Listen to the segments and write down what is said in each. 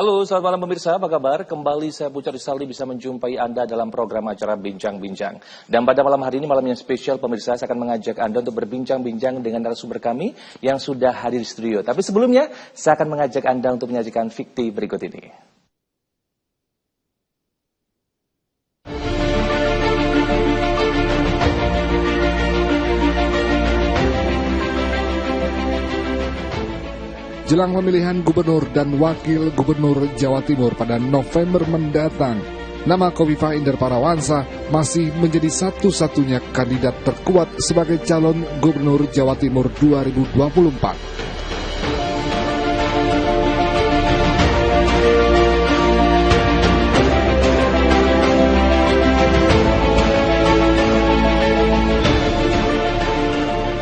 Halo, selamat malam pemirsa, apa kabar? Kembali saya Pucat Rizaldi bisa menjumpai Anda dalam program acara Bincang-Bincang. Dan pada malam hari ini, malam yang spesial pemirsa, saya akan mengajak Anda untuk berbincang-bincang dengan narasumber kami yang sudah hadir di studio. Tapi sebelumnya, saya akan mengajak Anda untuk menyajikan fikti berikut ini. Jelang pemilihan gubernur dan wakil gubernur Jawa Timur pada November mendatang, nama Khofifah Indar Parawansa masih menjadi satu-satunya kandidat terkuat sebagai calon gubernur Jawa Timur 2024.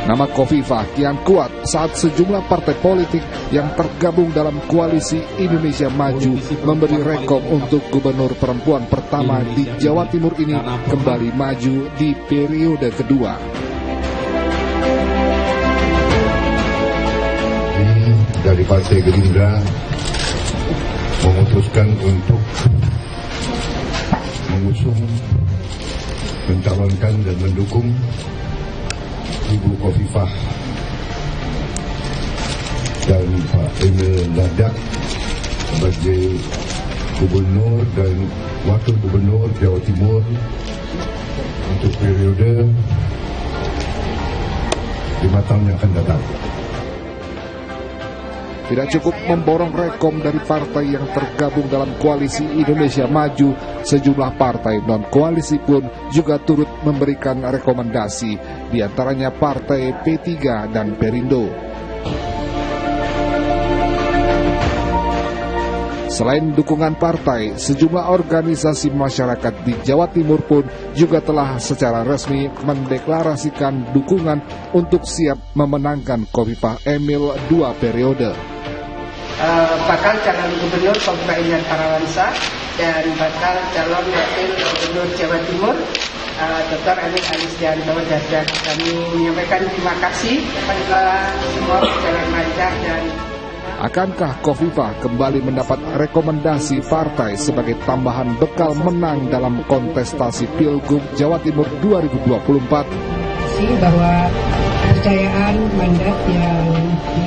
Nama Khofifah kian kuat saat sejumlah partai politik yang tergabung dalam koalisi Indonesia Maju memberi rekom untuk gubernur perempuan pertama di Jawa Timur ini kembali maju di periode kedua. Dari Partai Gerindra memutuskan untuk mengusung, mencalonkan dan mendukung Ibu Khofifah dan Pak Emil Dardak sebagai gubernur dan wakil gubernur Jawa Timur untuk periode 5 tahun yang akan datang. Tidak cukup memborong rekom dari partai yang tergabung dalam koalisi Indonesia Maju, sejumlah partai non-koalisi pun juga turut memberikan rekomendasi, diantaranya partai P3 dan Perindo. Selain dukungan partai, sejumlah organisasi masyarakat di Jawa Timur pun juga telah secara resmi mendeklarasikan dukungan untuk siap memenangkan Khofifah Emil 2 periode. Bakal calon gubernur Khofifah Indar Parawansa dan bakal calon wakil gubernur Jawa Timur Dr. Emil Alistianto Dardak. Kami menyampaikan terima kasih kepada semua berjalan lancar dan akankah Khofifah kembali mendapat rekomendasi partai sebagai tambahan bekal menang dalam kontestasi Pilgub Jawa Timur 2024? Bahwa kepercayaan mandat yang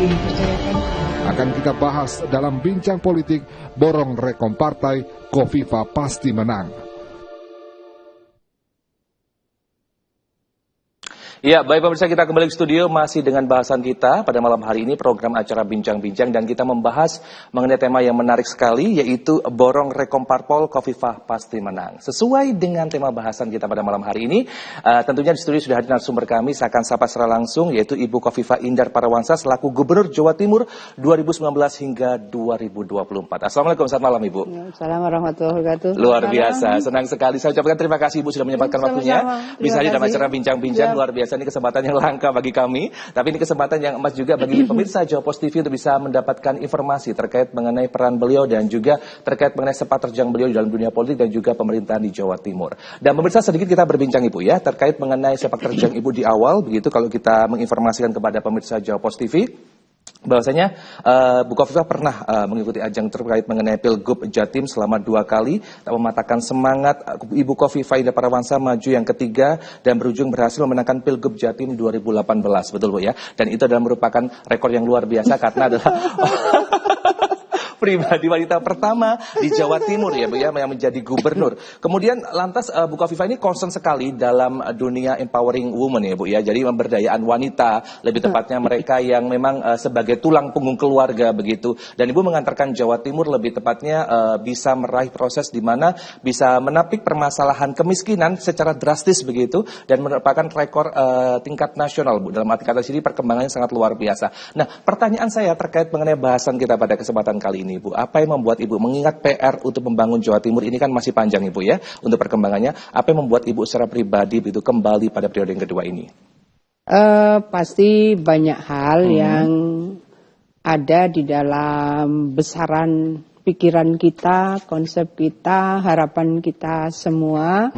dipercayakan akan kita bahas dalam bincang politik borong rekom partai Khofifah pasti menang. Ya, baik pemirsa, kita kembali ke studio masih dengan bahasan kita pada malam hari ini program acara Bincang-Bincang dan kita membahas mengenai tema yang menarik sekali yaitu borong rekom parpol Khofifah pasti menang. Sesuai dengan tema bahasan kita pada malam hari ini, tentunya di studio sudah hadir narasumber kami, saya akan sapa secara langsung yaitu Ibu Khofifah Indar Parawansa selaku Gubernur Jawa Timur 2019 hingga 2024. Assalamualaikum, selamat malam Ibu. Assalamualaikum warahmatullahi wabarakatuh. Luar biasa, senang sekali. Saya ucapkan terima kasih Ibu sudah menyempatkan waktunya. Bisa hadir dalam acara Bincang-Bincang, luar biasa. Ini kesempatan yang langka bagi kami, tapi ini kesempatan yang emas juga bagi pemirsa Jawa Post TV untuk bisa mendapatkan informasi terkait mengenai peran beliau dan juga terkait mengenai sepak terjang beliau di dalam dunia politik dan juga pemerintahan di Jawa Timur. Dan pemirsa, sedikit kita berbincang Ibu ya terkait mengenai sepak terjang Ibu di awal, begitu kalau kita menginformasikan kepada pemirsa Jawa Post TV. Bahwasanya Bu Khofifah pernah mengikuti ajang terkait mengenai Pilgub Jatim selama 2 kali, tak mematahkan semangat Ibu Khofifah Indar Parawansa maju yang ketiga dan berujung berhasil memenangkan Pilgub Jatim 2018, betul Bu ya? Dan itu adalah merupakan rekor yang luar biasa karena adalah pribadi wanita pertama di Jawa Timur ya Bu ya, yang menjadi gubernur. Kemudian lantas Bu Khofifah ini concern sekali dalam dunia empowering women ya Bu ya. Jadi pemberdayaan wanita, lebih tepatnya mereka yang memang sebagai tulang punggung keluarga begitu. Dan Ibu mengantarkan Jawa Timur lebih tepatnya bisa meraih proses di mana bisa menapik permasalahan kemiskinan secara drastis begitu dan merupakan rekor tingkat nasional Bu. Dalam arti kata sini perkembangannya sangat luar biasa. Nah, pertanyaan saya terkait mengenai bahasan kita pada kesempatan kali ini Ibu, apa yang membuat Ibu mengingat PR untuk membangun Jawa Timur ini kan masih panjang Ibu ya untuk perkembangannya, apa yang membuat Ibu secara pribadi begitu kembali pada periode yang kedua ini? Pasti banyak hal yang ada di dalam besaran pikiran kita, konsep kita, harapan kita semua,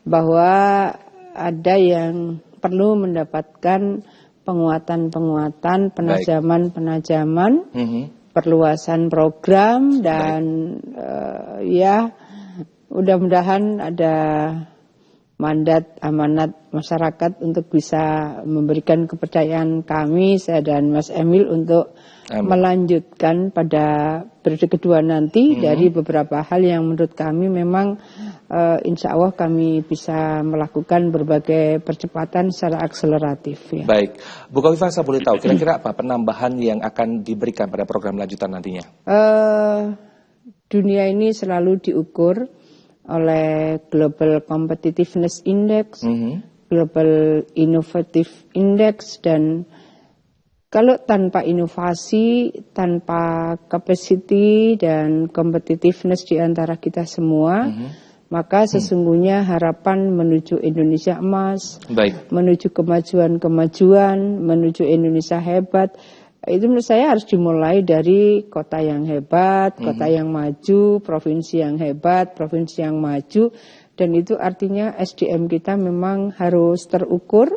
bahwa ada yang perlu mendapatkan penguatan-penguatan, penajaman-penajaman perluasan program dan ya mudah-mudahan ada mandat amanat masyarakat untuk bisa memberikan kepercayaan kami, saya dan Mas Emil untuk melanjutkan pada periode kedua nanti dari beberapa hal yang menurut kami memang insya Allah kami bisa melakukan berbagai percepatan secara akseleratif. Ya. Baik, Bu Khofifah, saya boleh tahu kira-kira apa penambahan yang akan diberikan pada program lanjutan nantinya? Dunia ini selalu diukur oleh Global Competitiveness Index, Global Innovative Index, dan kalau tanpa inovasi, tanpa capacity dan competitiveness di antara kita semua, maka sesungguhnya harapan menuju Indonesia emas, menuju kemajuan-kemajuan, menuju Indonesia hebat, itu menurut saya harus dimulai dari kota yang hebat, kota yang maju, provinsi yang hebat, provinsi yang maju, dan itu artinya SDM kita memang harus terukur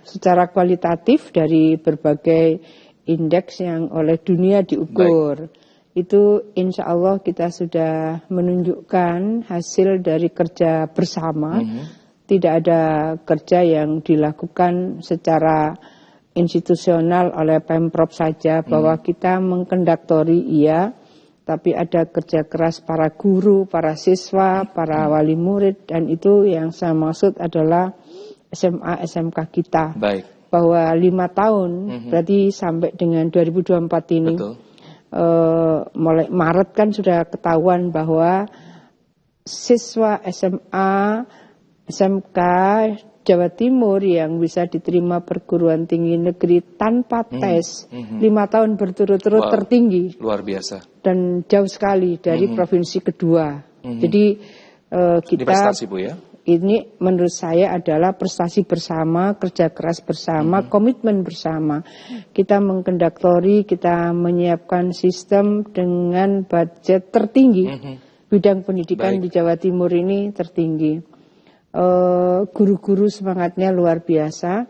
secara kualitatif dari berbagai indeks yang oleh dunia diukur. Itu insya Allah kita sudah menunjukkan hasil dari kerja bersama. Tidak ada kerja yang dilakukan secara institusional oleh Pemprov saja, bahwa kita mengkonduktori iya, tapi ada kerja keras para guru, para siswa, para wali murid, dan itu yang saya maksud adalah SMA, SMK kita. Bahwa 5 tahun, berarti sampai dengan 2024 ini, mulai Maret kan sudah ketahuan bahwa siswa SMA, SMK Jawa Timur yang bisa diterima perguruan tinggi negeri tanpa tes 5 tahun berturut-turut tertinggi. Luar biasa. Dan jauh sekali dari provinsi kedua. Jadi kita prestasi, Bu, ya? Ini menurut saya adalah prestasi bersama, kerja keras bersama, komitmen bersama. Kita mengkonduktori, kita menyiapkan sistem dengan budget tertinggi. Bidang pendidikan di Jawa Timur ini tertinggi. Guru-guru semangatnya luar biasa,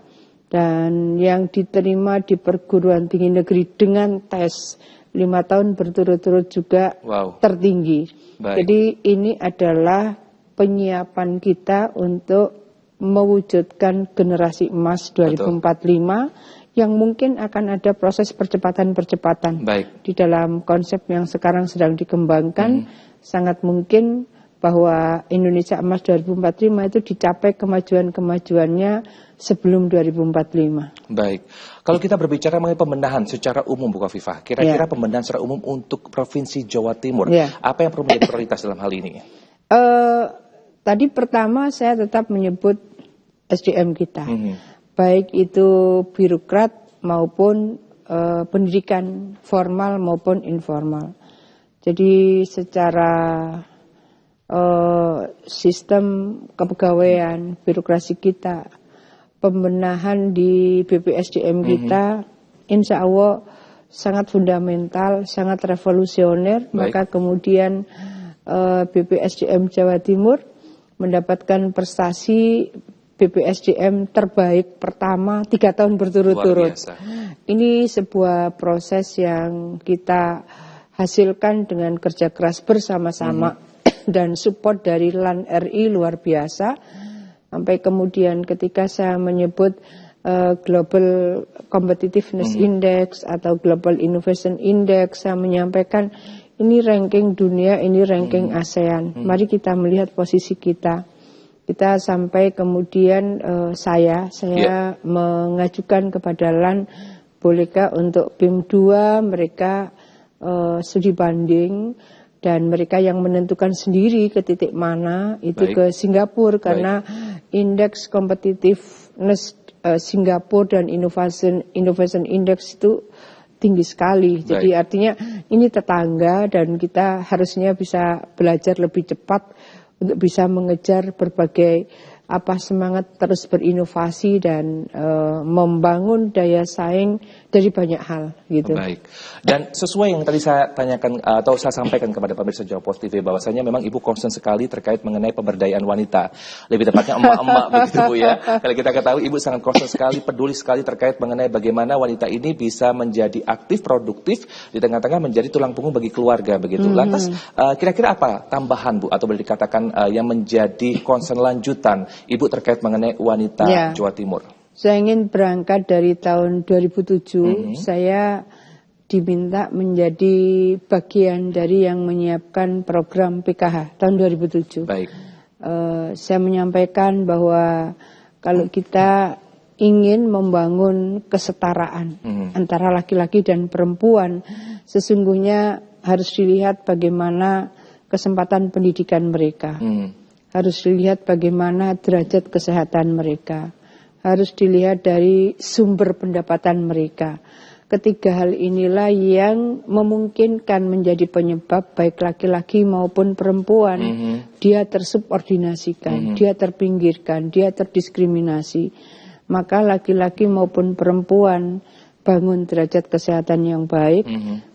dan yang diterima di perguruan tinggi negeri dengan tes 5 tahun berturut-turut juga tertinggi. Jadi ini adalah penyiapan kita untuk mewujudkan generasi emas 2045 yang mungkin akan ada proses percepatan-percepatan. Di dalam konsep yang sekarang sedang dikembangkan, sangat mungkin bahwa Indonesia emas 2045 itu dicapai kemajuan-kemajuannya sebelum 2045. Baik, kalau kita berbicara mengenai pembenahan secara umum, Bu Khofifah, kira-kira pembenahan secara umum untuk Provinsi Jawa Timur, apa yang perlu menjadi prioritas dalam hal ini? Tadi pertama saya tetap menyebut SDM kita, baik itu birokrat maupun pendidikan formal maupun informal. Jadi secara sistem kepegawaian, birokrasi kita, pembenahan di BPSDM kita, insya Allah sangat fundamental, sangat revolusioner. Maka kemudian BPSDM Jawa Timur mendapatkan prestasi BPSDM terbaik pertama 3 tahun berturut-turut. Ini sebuah proses yang kita hasilkan dengan kerja keras bersama-sama. Dan support dari LAN RI luar biasa. Sampai kemudian ketika saya menyebut Global Competitiveness Index atau Global Innovation Index, saya menyampaikan ini ranking dunia, ini ranking ASEAN. Mari kita melihat posisi kita. Kita sampai kemudian saya mengajukan kepada LAN, bolehkah untuk BIM 2 mereka studi banding, dan mereka yang menentukan sendiri ke titik mana itu ke Singapura, karena indeks competitiveness Singapura dan innovation index itu tinggi sekali. Jadi artinya ini tetangga dan kita harusnya bisa belajar lebih cepat untuk bisa mengejar berbagai semangat terus berinovasi dan membangun daya saing dari banyak hal gitu. Baik. Dan sesuai yang tadi saya tanyakan atau saya sampaikan kepada pemirsa Jawa Post TV bahwasanya memang Ibu concern sekali terkait mengenai pemberdayaan wanita. Lebih tepatnya emak-emak begitu Bu ya. Kalau kita ketahui Ibu sangat concern sekali, peduli sekali terkait mengenai bagaimana wanita ini bisa menjadi aktif, produktif di tengah-tengah menjadi tulang punggung bagi keluarga begitu. Lantas kira-kira apa tambahan Bu atau boleh dikatakan yang menjadi concern lanjutan Ibu terkait mengenai wanita Jawa Timur? Saya ingin berangkat dari tahun 2007, saya diminta menjadi bagian dari yang menyiapkan program PKH tahun 2007. Baik. Saya menyampaikan bahwa kalau kita ingin membangun kesetaraan antara laki-laki dan perempuan, sesungguhnya harus dilihat bagaimana kesempatan pendidikan mereka. Harus dilihat bagaimana derajat kesehatan mereka. Harus dilihat dari sumber pendapatan mereka. Ketiga hal inilah yang memungkinkan menjadi penyebab baik laki-laki maupun perempuan. Dia tersubordinasikan, dia terpinggirkan, dia terdiskriminasi. Maka laki-laki maupun perempuan bangun derajat kesehatan yang baik,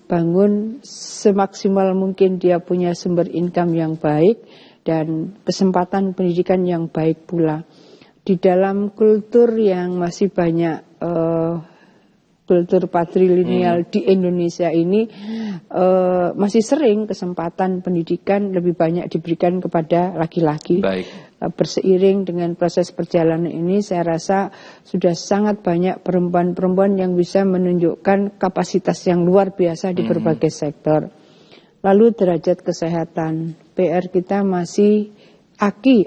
bangun semaksimal mungkin dia punya sumber income yang baik, dan kesempatan pendidikan yang baik pula. Di dalam kultur yang masih banyak kultur patrilineal di Indonesia ini masih sering kesempatan pendidikan lebih banyak diberikan kepada laki-laki. Berseiring dengan proses perjalanan ini saya rasa sudah sangat banyak perempuan-perempuan yang bisa menunjukkan kapasitas yang luar biasa di berbagai sektor. Lalu derajat kesehatan, PR kita masih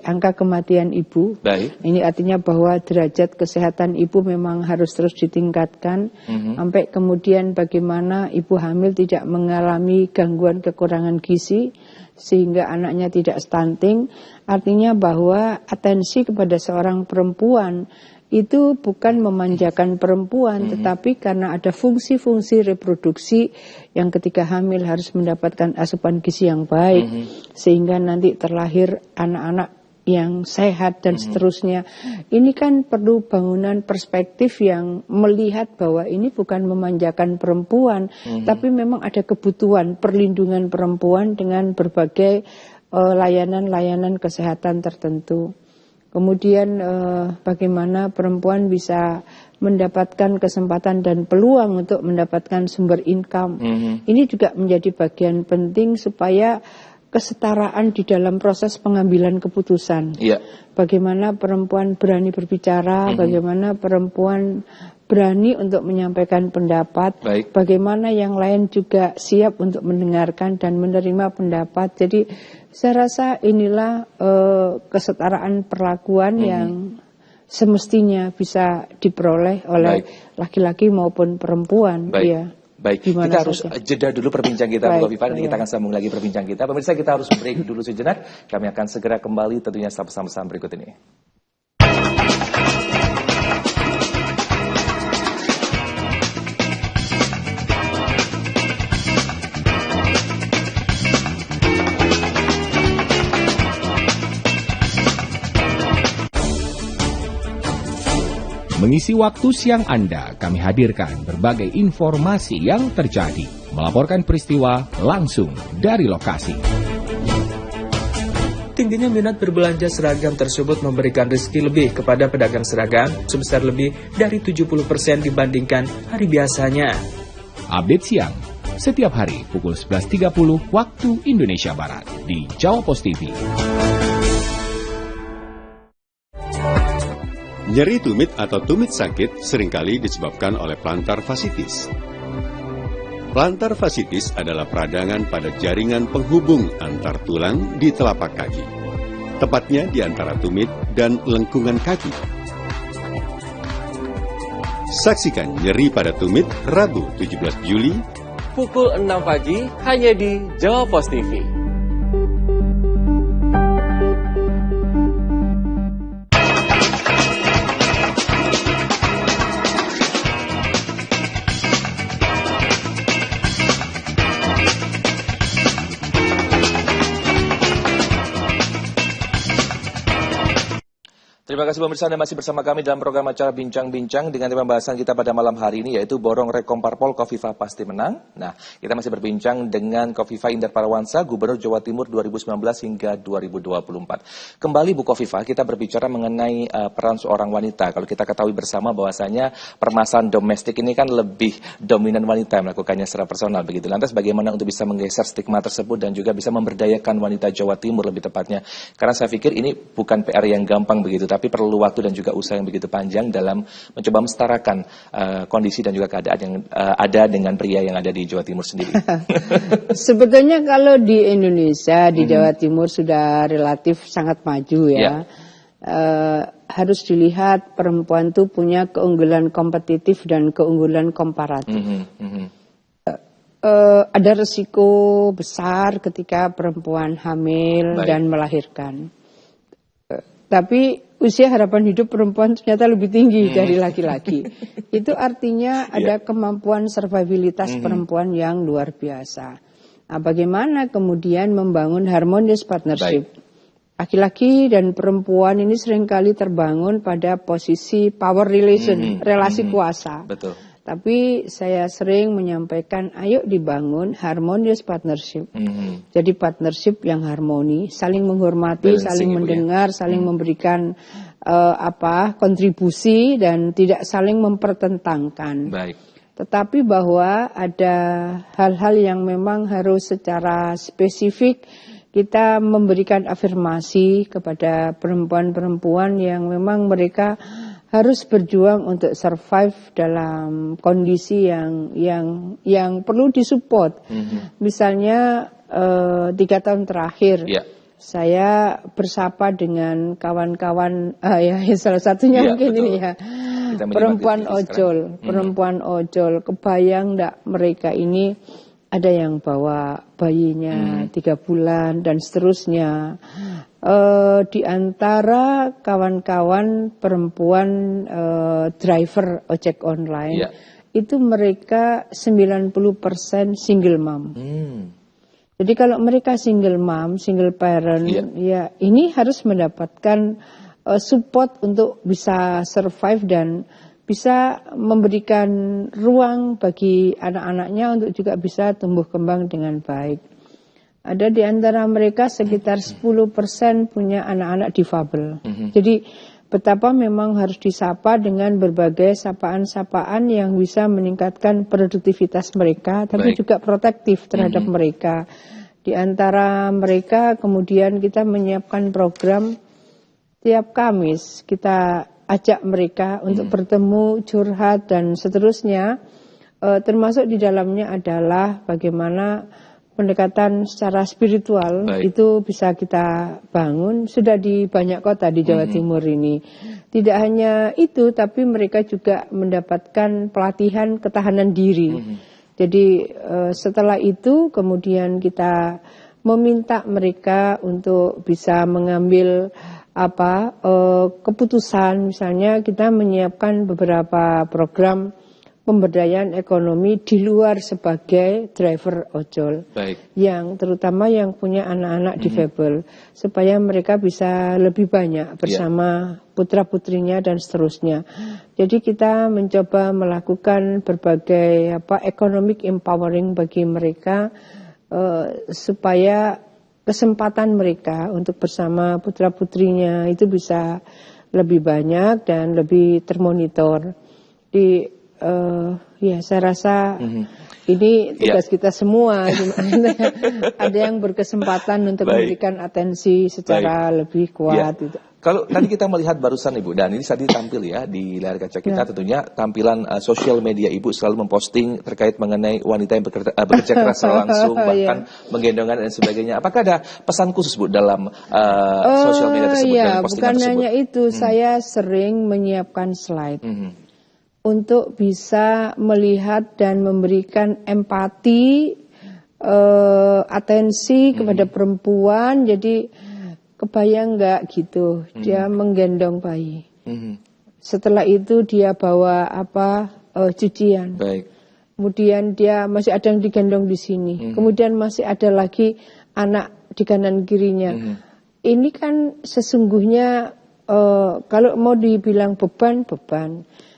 angka kematian ibu. Ini artinya bahwa derajat kesehatan ibu memang harus terus ditingkatkan. Sampai kemudian bagaimana ibu hamil tidak mengalami gangguan kekurangan gizi sehingga anaknya tidak stunting. Artinya bahwa atensi kepada seorang perempuan itu bukan memanjakan perempuan, tetapi karena ada fungsi-fungsi reproduksi yang ketika hamil harus mendapatkan asupan gizi yang baik, sehingga nanti terlahir anak-anak yang sehat dan seterusnya. Ini kan perlu bangunan perspektif yang melihat bahwa ini bukan memanjakan perempuan, tapi memang ada kebutuhan perlindungan perempuan dengan berbagai layanan-layanan kesehatan tertentu. Kemudian bagaimana perempuan bisa mendapatkan kesempatan dan peluang untuk mendapatkan sumber income. Ini juga menjadi bagian penting supaya kesetaraan di dalam proses pengambilan keputusan. Bagaimana perempuan berani berbicara, bagaimana perempuan berani untuk menyampaikan pendapat, bagaimana yang lain juga siap untuk mendengarkan dan menerima pendapat. Jadi saya rasa inilah kesetaraan perlakuan yang semestinya bisa diperoleh oleh laki-laki maupun perempuan. Baik, kita harus jeda dulu perbincang kita, Bu Khofifah, nanti kita akan sambung lagi perbincang kita. Pemirsa, kita harus break dulu sejenak. Kami akan segera kembali tentunya setelah pesan-pesan berikut ini. Mengisi waktu siang Anda, kami hadirkan berbagai informasi yang terjadi, melaporkan peristiwa langsung dari lokasi. Tingginya minat berbelanja seragam tersebut memberikan rezeki lebih kepada pedagang seragam sebesar lebih dari 70% dibandingkan hari biasanya. Update siang, setiap hari pukul 11.30 waktu Indonesia Barat di Jawa Post TV. Nyeri tumit atau tumit sakit seringkali disebabkan oleh plantar fasciitis. Plantar fasciitis adalah peradangan pada jaringan penghubung antar tulang di telapak kaki, tepatnya di antara tumit dan lengkungan kaki. Saksikan nyeri pada tumit Rabu 17 Juli pukul 6 pagi hanya di Jawa Post TV. Terima kasih pemirsa, Anda masih bersama kami dalam program acara Bincang-Bincang dengan tema pembahasan kita pada malam hari ini yaitu Borong Rekom Parpol Khofifah Pasti Menang. Nah, kita masih berbincang dengan Khofifah Indar Parawansa, Gubernur Jawa Timur 2019 hingga 2024. Kembali Bu Khofifah, kita berbicara mengenai peran seorang wanita. Kalau kita ketahui bersama bahwasanya permasalahan domestik ini kan lebih dominan wanita yang melakukannya secara personal begitu. Lantas bagaimana untuk bisa menggeser stigma tersebut dan juga bisa memberdayakan wanita Jawa Timur lebih tepatnya? Karena saya pikir ini bukan PR yang gampang begitu, tapi perlu waktu dan juga usaha yang begitu panjang dalam mencoba mensetarakan kondisi dan juga keadaan yang ada dengan pria yang ada di Jawa Timur sendiri. Sebetulnya kalau di Indonesia, di Jawa Timur sudah relatif sangat maju ya. Harus dilihat perempuan itu punya keunggulan kompetitif dan keunggulan komparatif. Ada resiko besar ketika perempuan hamil dan melahirkan. Tapi usia harapan hidup perempuan ternyata lebih tinggi dari laki-laki. Itu artinya ada kemampuan survivalitas perempuan yang luar biasa. Nah, bagaimana kemudian membangun harmonious partnership? Laki-laki dan perempuan ini seringkali terbangun pada posisi power relation, relasi kuasa. Betul. Tapi saya sering menyampaikan, ayo dibangun harmonious partnership. Jadi partnership yang harmoni, saling menghormati, saling mendengar, saling memberikan kontribusi dan tidak saling mempertentangkan. Baik. Tetapi bahwa ada hal-hal yang memang harus secara spesifik kita memberikan afirmasi kepada perempuan-perempuan yang memang mereka harus berjuang untuk survive dalam kondisi yang perlu disupport. Misalnya 3 tahun terakhir saya bersapa dengan kawan-kawan salah satunya mungkin ini ya perempuan ojol. Kebayang enggak mereka ini ada yang bawa bayinya 3 bulan dan seterusnya. Di antara kawan-kawan perempuan driver ojek online itu mereka 90% single mom. Jadi kalau mereka single mom, single parent, ya ini harus mendapatkan support untuk bisa survive dan bisa memberikan ruang bagi anak-anaknya untuk juga bisa tumbuh kembang dengan baik. Ada di antara mereka sekitar 10% punya anak-anak difabel. Jadi betapa memang harus disapa dengan berbagai sapaan-sapaan yang bisa meningkatkan produktivitas mereka, tapi juga protektif terhadap mereka. Di antara mereka kemudian kita menyiapkan program tiap Kamis, kita ajak mereka untuk bertemu, curhat dan seterusnya. Termasuk di dalamnya adalah bagaimana pendekatan secara spiritual itu bisa kita bangun, sudah di banyak kota di Jawa Timur ini. Tidak hanya itu, tapi mereka juga mendapatkan pelatihan ketahanan diri. Jadi setelah itu kemudian kita meminta mereka untuk bisa mengambil keputusan. Misalnya kita menyiapkan beberapa program pemberdayaan ekonomi di luar sebagai driver ojol, yang terutama yang punya anak-anak difabel, supaya mereka bisa lebih banyak bersama putra-putrinya dan seterusnya. Jadi kita mencoba melakukan berbagai economic empowering bagi mereka supaya kesempatan mereka untuk bersama putra-putrinya itu bisa lebih banyak dan lebih termonitor. Saya rasa ini tugas kita semua. Ada yang berkesempatan untuk memberikan atensi secara lebih kuat. Kalau tadi kita melihat barusan Ibu, dan ini tadi tampil ya di layar kaca kita, tentunya tampilan sosial media Ibu selalu memposting terkait mengenai wanita yang bekerja keras langsung, bahkan menggendongan dan sebagainya. Apakah ada pesan khusus Bu dalam sosial media tersebut? Bukan hanya itu, saya sering menyiapkan slide untuk bisa melihat dan memberikan empati, atensi kepada perempuan. Jadi kebayang nggak gitu, dia menggendong bayi. Setelah itu dia bawa cucian. Kemudian dia masih ada yang digendong di sini. Kemudian masih ada lagi anak di kanan kirinya. Ini kan sesungguhnya kalau mau dibilang beban,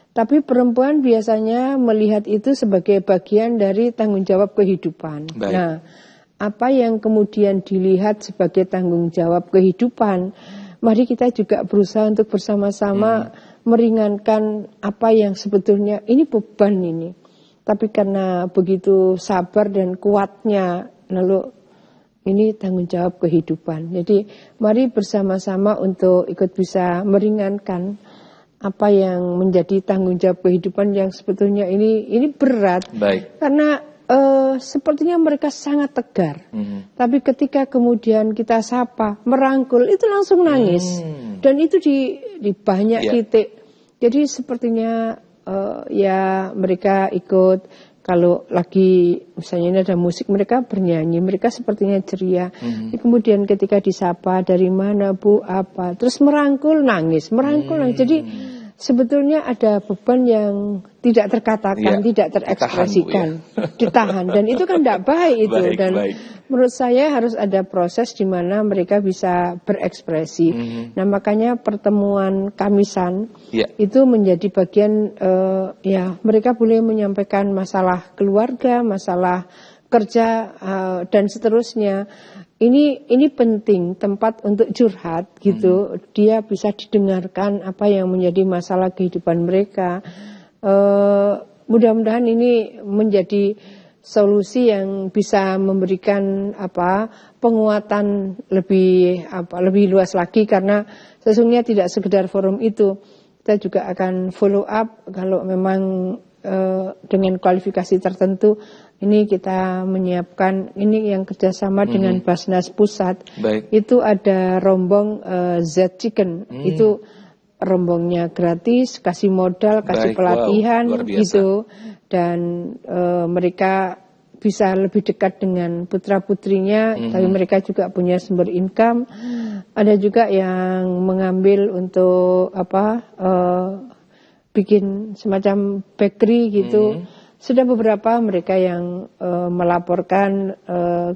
tapi perempuan biasanya melihat itu sebagai bagian dari tanggung jawab kehidupan. Baik. Nah, apa yang kemudian dilihat sebagai tanggung jawab kehidupan, mari kita juga berusaha untuk bersama-sama meringankan apa yang sebetulnya ini beban ini. Tapi karena begitu sabar dan kuatnya, lalu ini tanggung jawab kehidupan. Jadi mari bersama-sama untuk ikut bisa meringankan apa yang menjadi tanggung jawab kehidupan yang sebetulnya ini berat. Baik. Karena sepertinya mereka sangat tegar. Tapi ketika kemudian kita sapa, merangkul, itu langsung nangis. Dan itu di banyak titik. Jadi sepertinya ya mereka ikut, kalau lagi misalnya ini ada musik, mereka bernyanyi, mereka sepertinya ceria. Kemudian ketika disapa, dari mana Bu, apa, terus merangkul, nangis, merangkul, nangis. Jadi sebetulnya ada beban yang tidak terkatakan, tidak terekspresikan, ditahan, dan itu kan tidak baik itu. Dan menurut saya harus ada proses di mana mereka bisa berekspresi. Nah makanya pertemuan Kamisan itu menjadi bagian, ya mereka boleh menyampaikan masalah keluarga, masalah kerja dan seterusnya. Ini penting, tempat untuk curhat gitu. Dia bisa didengarkan apa yang menjadi masalah kehidupan mereka. Mudah-mudahan ini menjadi solusi yang bisa memberikan penguatan lebih luas lagi, karena sesungguhnya tidak sekedar forum itu. Kita juga akan follow up kalau memang dengan kualifikasi tertentu. Ini kita menyiapkan, ini yang kerjasama dengan Basnas Pusat. Itu ada rombong Z Chicken. Itu rombongnya gratis, kasih modal, kasih pelatihan gitu. Dan mereka bisa lebih dekat dengan putra-putrinya, tapi mereka juga punya sumber income. Ada juga yang mengambil untuk bikin semacam bakery gitu. Sudah beberapa mereka yang melaporkan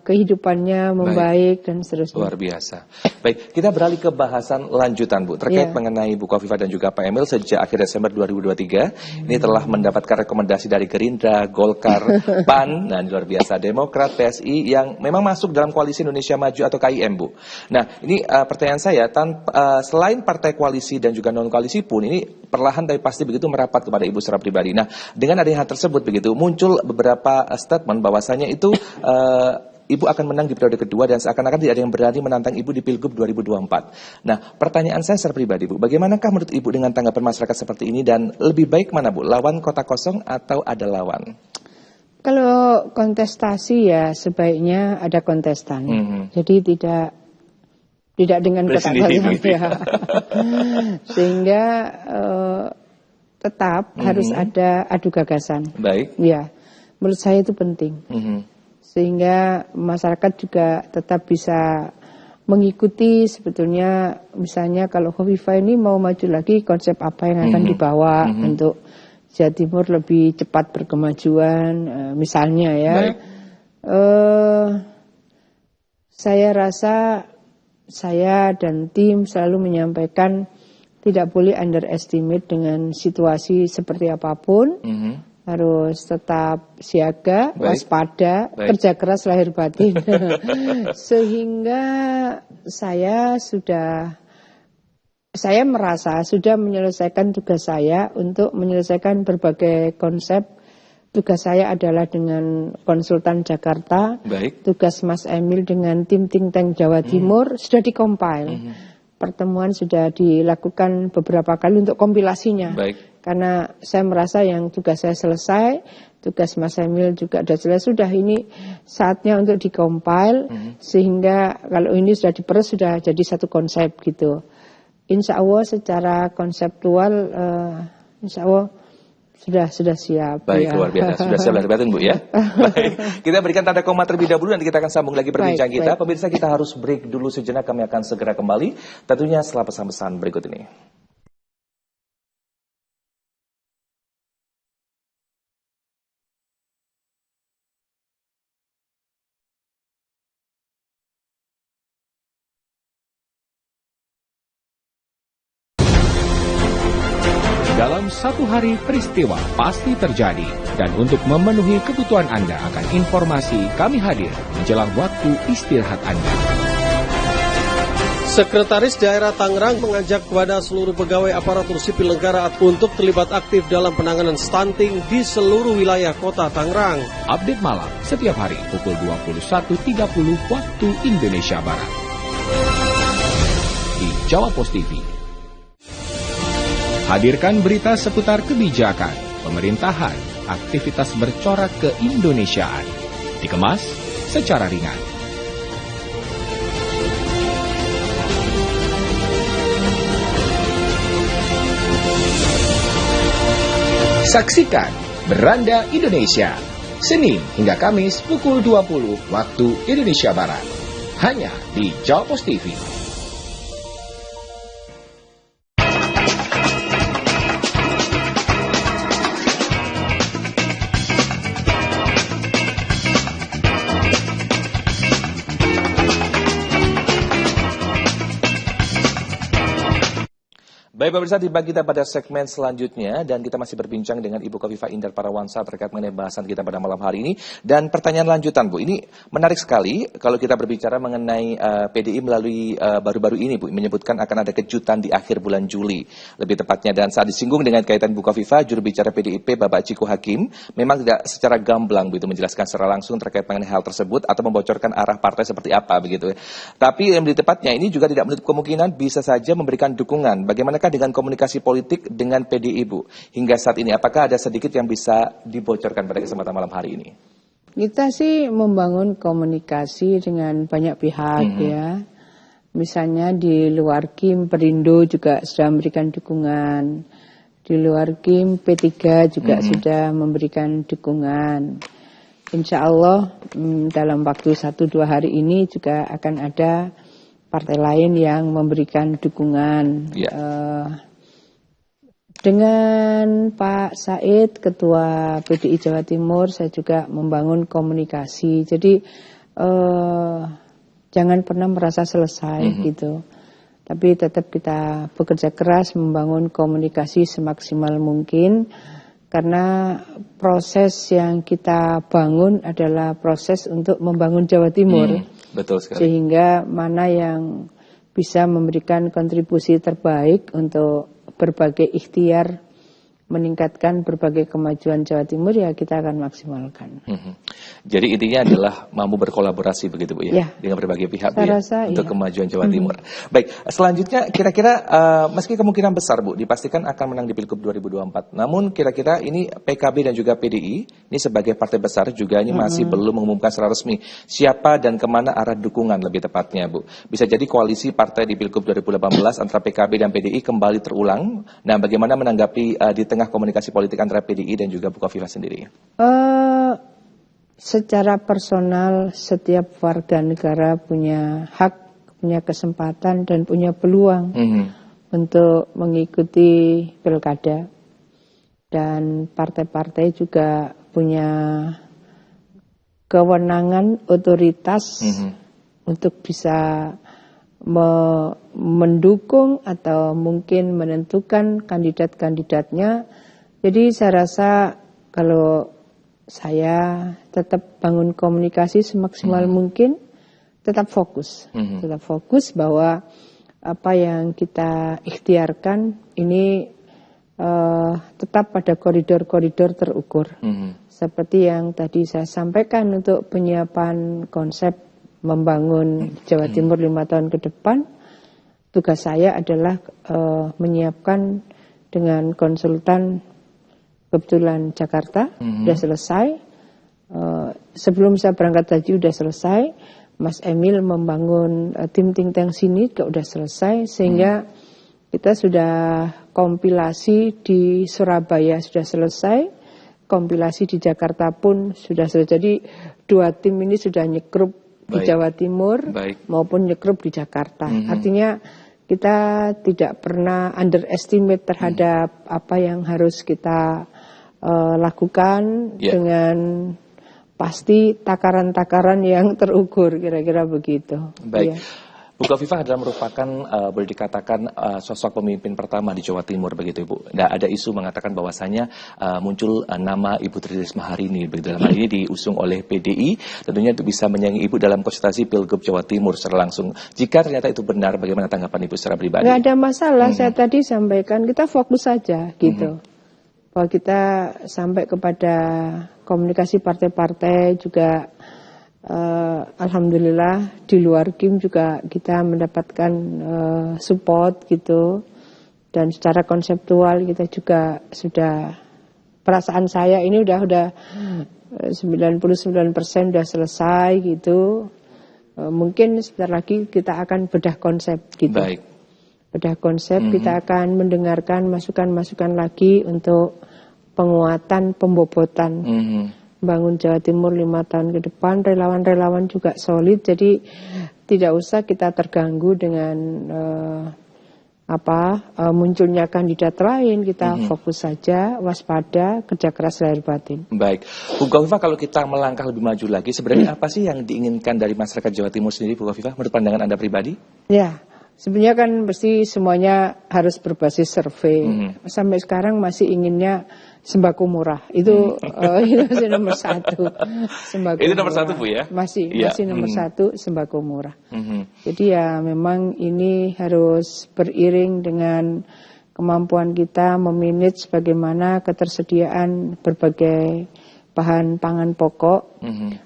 kehidupannya membaik dan seterusnya. Luar biasa. Baik, kita beralih ke bahasan lanjutan Bu, terkait mengenai Bu Khofifah dan juga Pak Emil. Sejak akhir Desember 2023 ini telah mendapatkan rekomendasi dari Gerindra, Golkar, PAN, dan luar biasa Demokrat, PSI yang memang masuk dalam koalisi Indonesia Maju atau KIM Bu. Nah ini pertanyaan saya, selain partai koalisi dan juga non koalisi pun ini perlahan tapi pasti begitu merapat kepada Ibu secara pribadi. Nah dengan adanya hal tersebut begitu muncul beberapa statement bahwasanya itu Ibu akan menang di periode kedua dan seakan-akan tidak ada yang berani menantang Ibu di Pilgub 2024. Nah, pertanyaan saya secara pribadi Bu, bagaimanakah menurut Ibu dengan tanggapan masyarakat seperti ini, dan lebih baik mana Bu, lawan kota kosong atau ada lawan? Kalau kontestasi ya sebaiknya ada kontestan. Jadi tidak dengan kota kosong ya. Sehingga tetap harus ada adu gagasan. Baik. Ya, menurut saya itu penting. Sehingga masyarakat juga tetap bisa mengikuti sebetulnya, misalnya kalau Khofifah ini mau maju lagi, konsep apa yang akan dibawa untuk Jawa Timur lebih cepat berkemajuan, misalnya ya. Saya rasa saya dan tim selalu menyampaikan tidak boleh underestimate dengan situasi seperti apapun. Harus tetap siaga, waspada, kerja keras lahir batin. Sehingga saya merasa sudah menyelesaikan tugas saya untuk menyelesaikan berbagai konsep. Tugas saya adalah dengan konsultan Jakarta, tugas Mas Emil dengan tim think tank Jawa Timur sudah dikompil. Pertemuan sudah dilakukan beberapa kali untuk kompilasinya. Karena saya merasa yang tugas saya selesai, tugas Mas Emil juga sudah selesai. Sudah ini saatnya untuk dikompil, sehingga kalau ini sudah diperes sudah jadi satu konsep gitu. Insya Allah secara konseptual, insya Allah sudah siap. Baik, luar biasa. Sudah siap lahir batin Bu ya. Baik, kita berikan tanda koma terlebih dahulu, nanti kita akan sambung lagi perbincangan kita. Pemirsa, kita harus break dulu sejenak, kami akan segera kembali. Tentunya setelah pesan-pesan berikut ini. Dalam satu hari peristiwa pasti terjadi. Dan untuk memenuhi kebutuhan Anda akan informasi, kami hadir menjelang waktu istirahat Anda. Sekretaris Daerah Tangerang mengajak kepada seluruh pegawai aparatur sipil negara untuk terlibat aktif dalam penanganan stunting di seluruh wilayah kota Tangerang. Update malam setiap hari pukul 21.30 waktu Indonesia Barat. Di Jawa Post TV. Hadirkan berita seputar kebijakan, pemerintahan, aktivitas bercorak keindonesiaan. Dikemas secara ringan. Saksikan Beranda Indonesia, Senin hingga Kamis pukul 20 waktu Indonesia Barat. Hanya di Jawa Post TV. Baik pemirsa, tiba kita pada segmen selanjutnya dan kita masih berbincang dengan Ibu Khofifah Indar Parawansa terkait mengenai bahasan kita pada malam hari ini. Dan pertanyaan lanjutan Bu, ini menarik sekali kalau kita berbicara mengenai PDI melalui baru-baru ini Bu, menyebutkan akan ada kejutan di akhir bulan Juli lebih tepatnya. Dan saat disinggung dengan kaitan Bu Khofifah, juru bicara PDIP Bapak Ciko Hakim memang tidak secara gamblang begitu menjelaskan secara langsung terkait mengenai hal tersebut atau membocorkan arah partai seperti apa begitu. Tapi yang lebih tepatnya ini juga tidak menutup kemungkinan bisa saja memberikan dukungan. Bagaimanakah dengan komunikasi politik dengan PDI Bu hingga saat ini, apakah ada sedikit yang bisa dibocorkan pada kesempatan malam hari ini? Kita sih membangun komunikasi dengan banyak pihak ya. Misalnya di luar Kim, Perindo juga sudah memberikan dukungan. Di luar Kim, P3 juga sudah memberikan dukungan. Insya Allah dalam waktu 1-2 hari ini juga akan ada partai lain yang memberikan dukungan. Dengan Pak Said, Ketua PDI Jawa Timur, saya juga membangun komunikasi. Jadi jangan pernah merasa selesai gitu. Tapi tetap kita bekerja keras membangun komunikasi semaksimal mungkin. Karena proses yang kita bangun adalah proses untuk membangun Jawa Timur. Betul sekali. Sehingga mana yang bisa memberikan kontribusi terbaik untuk berbagai ikhtiar meningkatkan berbagai kemajuan Jawa Timur, ya kita akan maksimalkan. Jadi intinya adalah mampu berkolaborasi begitu Bu ya, dengan berbagai pihak Bu ya, untuk kemajuan Jawa Timur. Baik, selanjutnya kira-kira meski kemungkinan besar Bu dipastikan akan menang di Pilgub 2024, namun kira-kira ini PKB dan juga PDI ini sebagai partai besar juga ini masih belum mengumumkan secara resmi siapa dan kemana arah dukungan lebih tepatnya Bu. Bisa jadi koalisi partai di Pilgub 2018 antara PKB dan PDI kembali terulang. Nah, bagaimana menanggapi di tengah komunikasi politik antara PDI dan juga Bu Khofifah sendiri? Secara personal setiap warga negara punya hak, punya kesempatan dan punya peluang untuk mengikuti pilkada. Dan partai-partai juga punya kewenangan, otoritas untuk bisa mendukung atau mungkin menentukan kandidat-kandidatnya. Jadi saya rasa kalau saya tetap bangun komunikasi semaksimal mungkin, tetap fokus. Tetap fokus bahwa apa yang kita ikhtiarkan ini tetap pada koridor-koridor terukur. Seperti yang tadi saya sampaikan untuk penyiapan konsep membangun Jawa Timur 5 tahun ke depan, tugas saya adalah menyiapkan dengan konsultan, kebetulan Jakarta sudah selesai. Sebelum saya berangkat haji sudah selesai. Mas Emil membangun tim think tank sini juga sudah selesai, sehingga kita sudah kompilasi di Surabaya sudah selesai, kompilasi di Jakarta pun sudah selesai. Jadi 2 tim ini sudah nyekrup di Jawa Timur maupun nyekrup di Jakarta. Artinya kita tidak pernah underestimate terhadap apa yang harus kita lakukan dengan pasti takaran-takaran yang terukur, kira-kira begitu. Baik. Bu Khofifah adalah merupakan boleh dikatakan sosok pemimpin pertama di Jawa Timur begitu Ibu. Ada isu mengatakan bahwasanya muncul nama Ibu Tri Risma hari ini. Begitu dalam hal ini diusung oleh PDI, tentunya untuk bisa menyaingi Ibu dalam kontestasi Pilgub Jawa Timur secara langsung. Jika ternyata itu benar, bagaimana tanggapan Ibu secara pribadi? Nggak ada masalah. Saya tadi sampaikan kita fokus saja gitu. Bahwa kita sampai kepada komunikasi partai-partai juga. Alhamdulillah di luar Kim juga kita mendapatkan support gitu, dan secara konseptual kita juga sudah, perasaan saya ini udah 99% udah selesai gitu. Mungkin sebentar lagi kita akan bedah konsep gitu. Baik. Bedah konsep, kita akan mendengarkan masukan-masukan lagi untuk penguatan, pembobotan. Bangun Jawa Timur 5 tahun ke depan, relawan-relawan juga solid, jadi tidak usah kita terganggu dengan munculnya kandidat lain. Kita fokus saja, waspada, kerja keras lahir batin. Baik, Bu Khofifah, kalau kita melangkah lebih maju lagi, sebenarnya apa sih yang diinginkan dari masyarakat Jawa Timur sendiri, Bu Khofifah, menurut pandangan Anda pribadi? Ya, sebenarnya kan mesti semuanya harus berbasis survei. Sampai sekarang masih inginnya sembako murah, itu masih nomor 1. Sembako itu nomor murah. 1 Bu ya? Masih nomor 1 sembako murah. Jadi ya memang ini harus beriring dengan kemampuan kita memanage bagaimana ketersediaan berbagai bahan pangan pokok.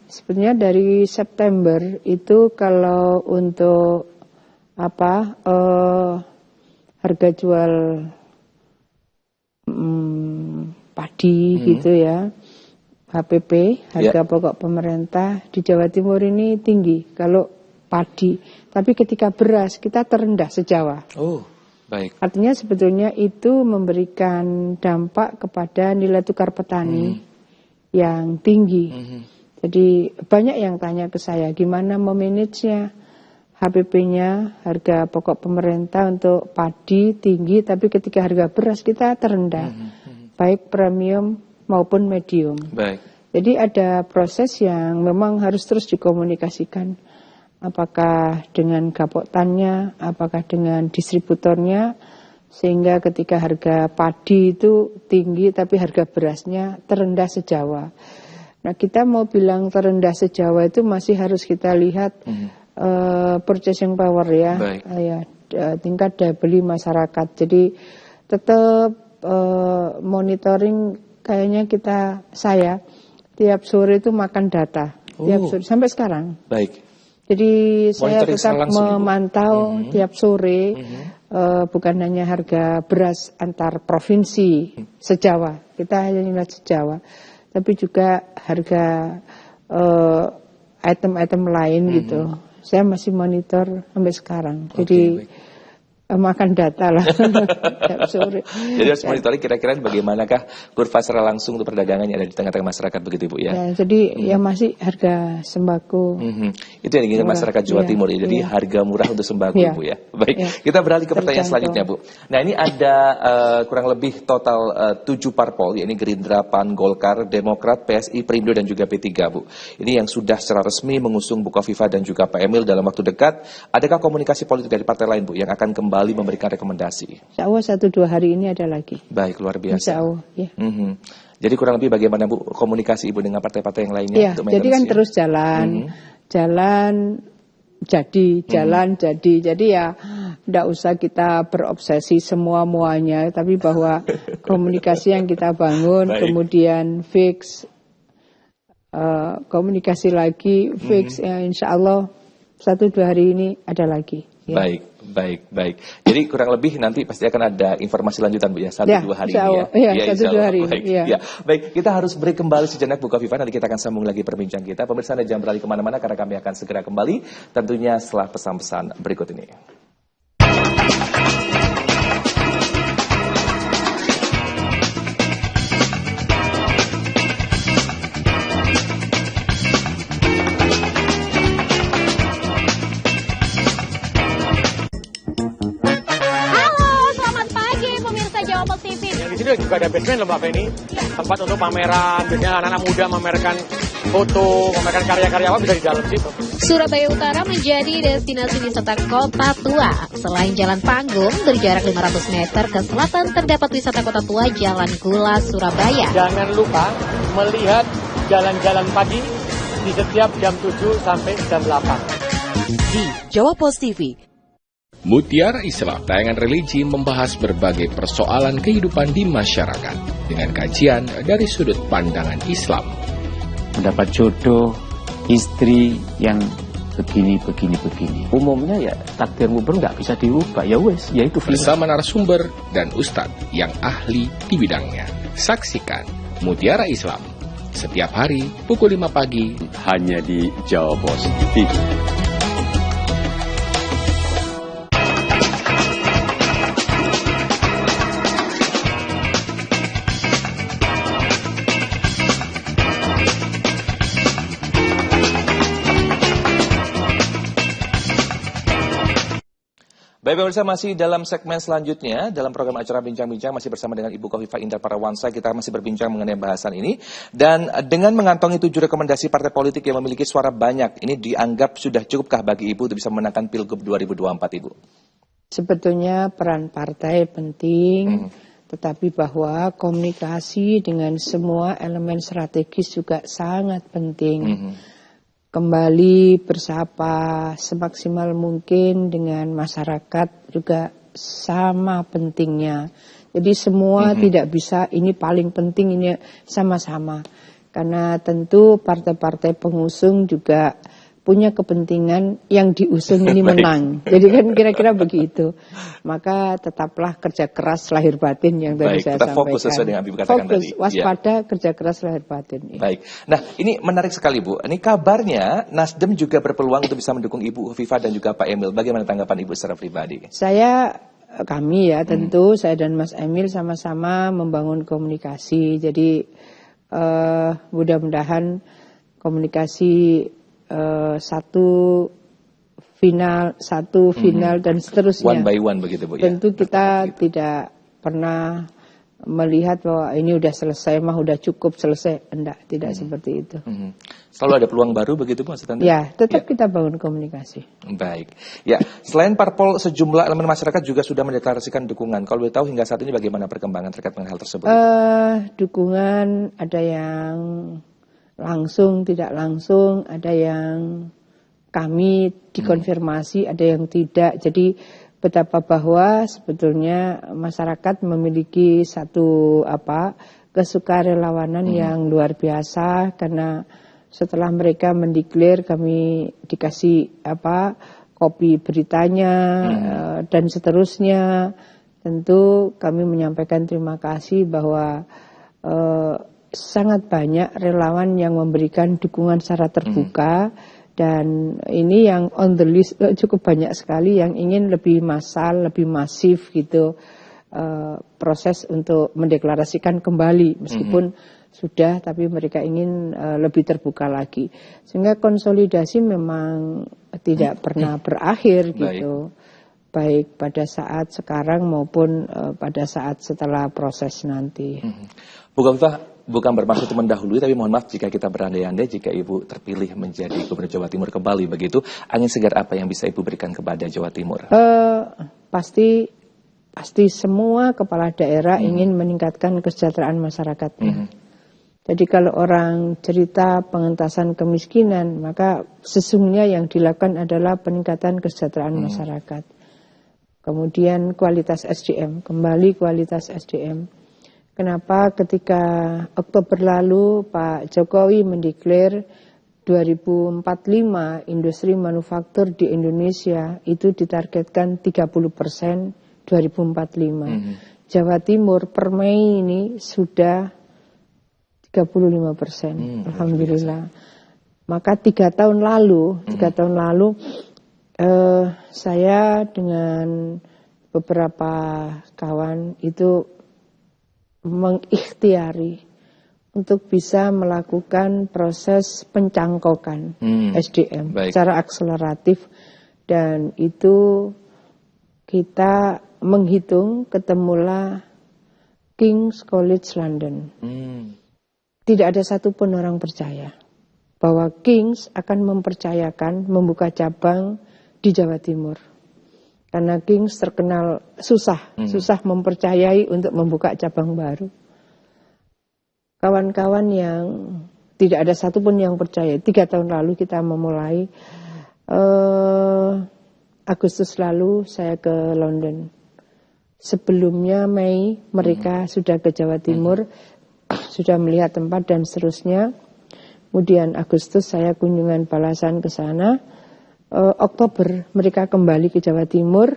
Sebenarnya dari September itu kalau untuk harga jual padi gitu ya, HPP, harga pokok pemerintah di Jawa Timur ini tinggi kalau padi, tapi ketika beras kita terendah se-Jawa. Oh, baik. Artinya sebetulnya itu memberikan dampak kepada nilai tukar petani yang tinggi. Jadi banyak yang tanya ke saya gimana memanagenya HPP-nya, harga pokok pemerintah untuk padi tinggi, tapi ketika harga beras kita terendah. Baik premium maupun medium. Baik. Jadi ada proses yang memang harus terus dikomunikasikan. Apakah dengan gapoktannya, apakah dengan distributornya, sehingga ketika harga padi itu tinggi tapi harga berasnya terendah se-Jawa. Nah, kita mau bilang terendah se-Jawa itu masih harus kita lihat purchasing power ya, tingkat daya beli masyarakat. Jadi tetap monitoring, kayaknya saya tiap sore itu makan data tiap sore sampai sekarang. Baik. Jadi saya tetap memantau tiap sore, bukan hanya harga beras antar provinsi se-Jawa, kita hanya lihat se-Jawa, tapi juga harga item-item lain gitu. Saya masih monitor sampai sekarang. Jadi makan data lah. Jadi harus monitoring kira-kira bagaimanakah kurva secara langsung untuk perdagangan yang ada di tengah-tengah masyarakat begitu Bu ya. Ya, jadi ya masih harga sembako. Itu yang diinginkan masyarakat Jawa Timur ya. Jadi harga murah untuk sembako Bu ya. Baik, kita beralih ke pertanyaan selanjutnya Bu. Nah ini ada kurang lebih total 7 parpol, yakni Gerindra, PAN, Golkar, Demokrat, PSI, Perindo dan juga P3 Bu. Ini yang sudah secara resmi mengusung Bu Khofifah dan juga Pak Emil dalam waktu dekat. Adakah komunikasi politik dari partai lain Bu yang akan kembali memberikan rekomendasi? Insya Allah 1-2 hari ini ada lagi. Baik, luar biasa. Insya Allah, ya. Jadi kurang lebih bagaimana Bu komunikasi Ibu dengan partai-partai yang lainnya? Ya, jadi kan terus jalan, jalan jadi. Jadi ya tidak usah kita berobsesi semua-muanya, tapi bahwa komunikasi yang kita bangun kemudian fix, komunikasi lagi fix, ya insya Allah 1-2 hari ini ada lagi. Ya. Baik. Jadi kurang lebih nanti pasti akan ada informasi lanjutan Bu ya 1-2 hari ini ya. Ya, 1-2 hari ini. Ya. Baik, kita harus break kembali sejenak Bu Khofifah, nanti kita akan sambung lagi perbincangan kita. Pemirsa Anda jangan beralih kemana-mana karena kami akan segera kembali tentunya setelah pesan-pesan berikut ini. Di sini juga ada basement loh Mbak Feni, tempat untuk pameran, biasanya anak-anak muda memamerkan foto, memamerkan karya-karya apa bisa di dalam situ. Surabaya Utara menjadi destinasi wisata kota tua. Selain Jalan Panggung, berjarak 500 meter ke selatan terdapat wisata kota tua Jalan Gula, Surabaya. Jangan lupa melihat jalan-jalan pagi di setiap jam 7 sampai jam 8. Di Jawa Post TV. Mutiara Islam, tayangan religi membahas berbagai persoalan kehidupan di masyarakat dengan kajian dari sudut pandangan Islam. Mendapat jodoh, istri yang begini. Umumnya ya takdirmu nggak bisa dirubah, ya wes, ya itu. Bersama narasumber dan ustadz yang ahli di bidangnya. Saksikan Mutiara Islam setiap hari pukul 5 pagi hanya di Jawa Post TV. Baik pemirsa, masih dalam segmen selanjutnya dalam program acara Bincang-Bincang masih bersama dengan Ibu Khofifah Indar Parawansa. Kita masih berbincang mengenai bahasan ini dan dengan mengantongi 7 rekomendasi partai politik yang memiliki suara banyak, ini dianggap sudah cukupkah bagi Ibu untuk bisa memenangkan Pilgub 2024, Ibu? Sebetulnya peran partai penting, tetapi bahwa komunikasi dengan semua elemen strategis juga sangat penting. Kembali bersapa semaksimal mungkin dengan masyarakat juga sama pentingnya. Jadi semua tidak bisa ini paling penting, ini sama-sama. Karena tentu partai-partai pengusung juga punya kepentingan yang diusung ini menang. Jadi kan kira-kira begitu. Maka tetaplah kerja keras lahir batin yang tadi saya sampaikan. Fokus sesuai dengan Ibu katakan tadi. Waspada, kerja keras lahir batin. Baik. Nah, ini menarik sekali, Bu. Ini kabarnya Nasdem juga berpeluang untuk bisa mendukung Ibu Khofifah dan juga Pak Emil. Bagaimana tanggapan Ibu secara pribadi? Kami tentu saya dan Mas Emil sama-sama membangun komunikasi. Jadi mudah-mudahan komunikasi satu final dan seterusnya. One by one begitu, Bu. Tentu kita tidak pernah melihat bahwa ini udah selesai, udah cukup selesai. Tidak seperti itu. Selalu ada peluang baru begitu, Bu? Ya, tetap kita bangun komunikasi. Baik. Ya, selain parpol, sejumlah elemen masyarakat juga sudah mendeklarasikan dukungan. Kalau boleh tahu hingga saat ini bagaimana perkembangan terkait dengan hal tersebut? Dukungan ada yang langsung, tidak langsung, ada yang kami dikonfirmasi, ada yang tidak. Jadi betapa bahwa sebetulnya masyarakat memiliki satu kesukarelawanan yang luar biasa, karena setelah mereka mendeklar kami dikasih kopi beritanya dan seterusnya. Tentu kami menyampaikan terima kasih bahwa sangat banyak relawan yang memberikan dukungan secara terbuka dan ini yang on the list cukup banyak sekali yang ingin lebih massal, lebih masif gitu proses untuk mendeklarasikan kembali meskipun sudah, tapi mereka ingin lebih terbuka lagi sehingga konsolidasi memang tidak pernah berakhir gitu. Baik pada saat sekarang maupun pada saat setelah proses nanti. Bu Khofifah, bukan bermaksud mendahului, tapi mohon maaf jika kita berandai-andai jika Ibu terpilih menjadi Gubernur Jawa Timur kembali begitu, angin segar apa yang bisa Ibu berikan kepada Jawa Timur? Pasti semua kepala daerah ingin meningkatkan kesejahteraan masyarakatnya. Jadi kalau orang cerita pengentasan kemiskinan, maka sesungguhnya yang dilakukan adalah peningkatan kesejahteraan masyarakat. Kemudian kualitas SDM, kembali kualitas SDM. Kenapa ketika Oktober lalu Pak Jokowi mendeklar 2045 industri manufaktur di Indonesia itu ditargetkan 30% 2045. Jawa Timur per Mei ini sudah 35%. Alhamdulillah. Maka 3 tahun lalu saya dengan beberapa kawan itu mengikhtiari untuk bisa melakukan proses pencangkokan SDM secara akseleratif, dan itu kita menghitung ketemulah King's College London. Tidak ada satupun orang percaya bahwa Kings akan mempercayakan membuka cabang di Jawa Timur. Karena Kings terkenal susah mempercayai untuk membuka cabang baru. Kawan-kawan yang tidak ada satupun yang percaya. 3 tahun lalu kita memulai, Agustus lalu saya ke London. Sebelumnya Mei mereka sudah ke Jawa Timur, sudah melihat tempat dan seterusnya. Kemudian Agustus saya kunjungan balasan ke sana. Oktober mereka kembali ke Jawa Timur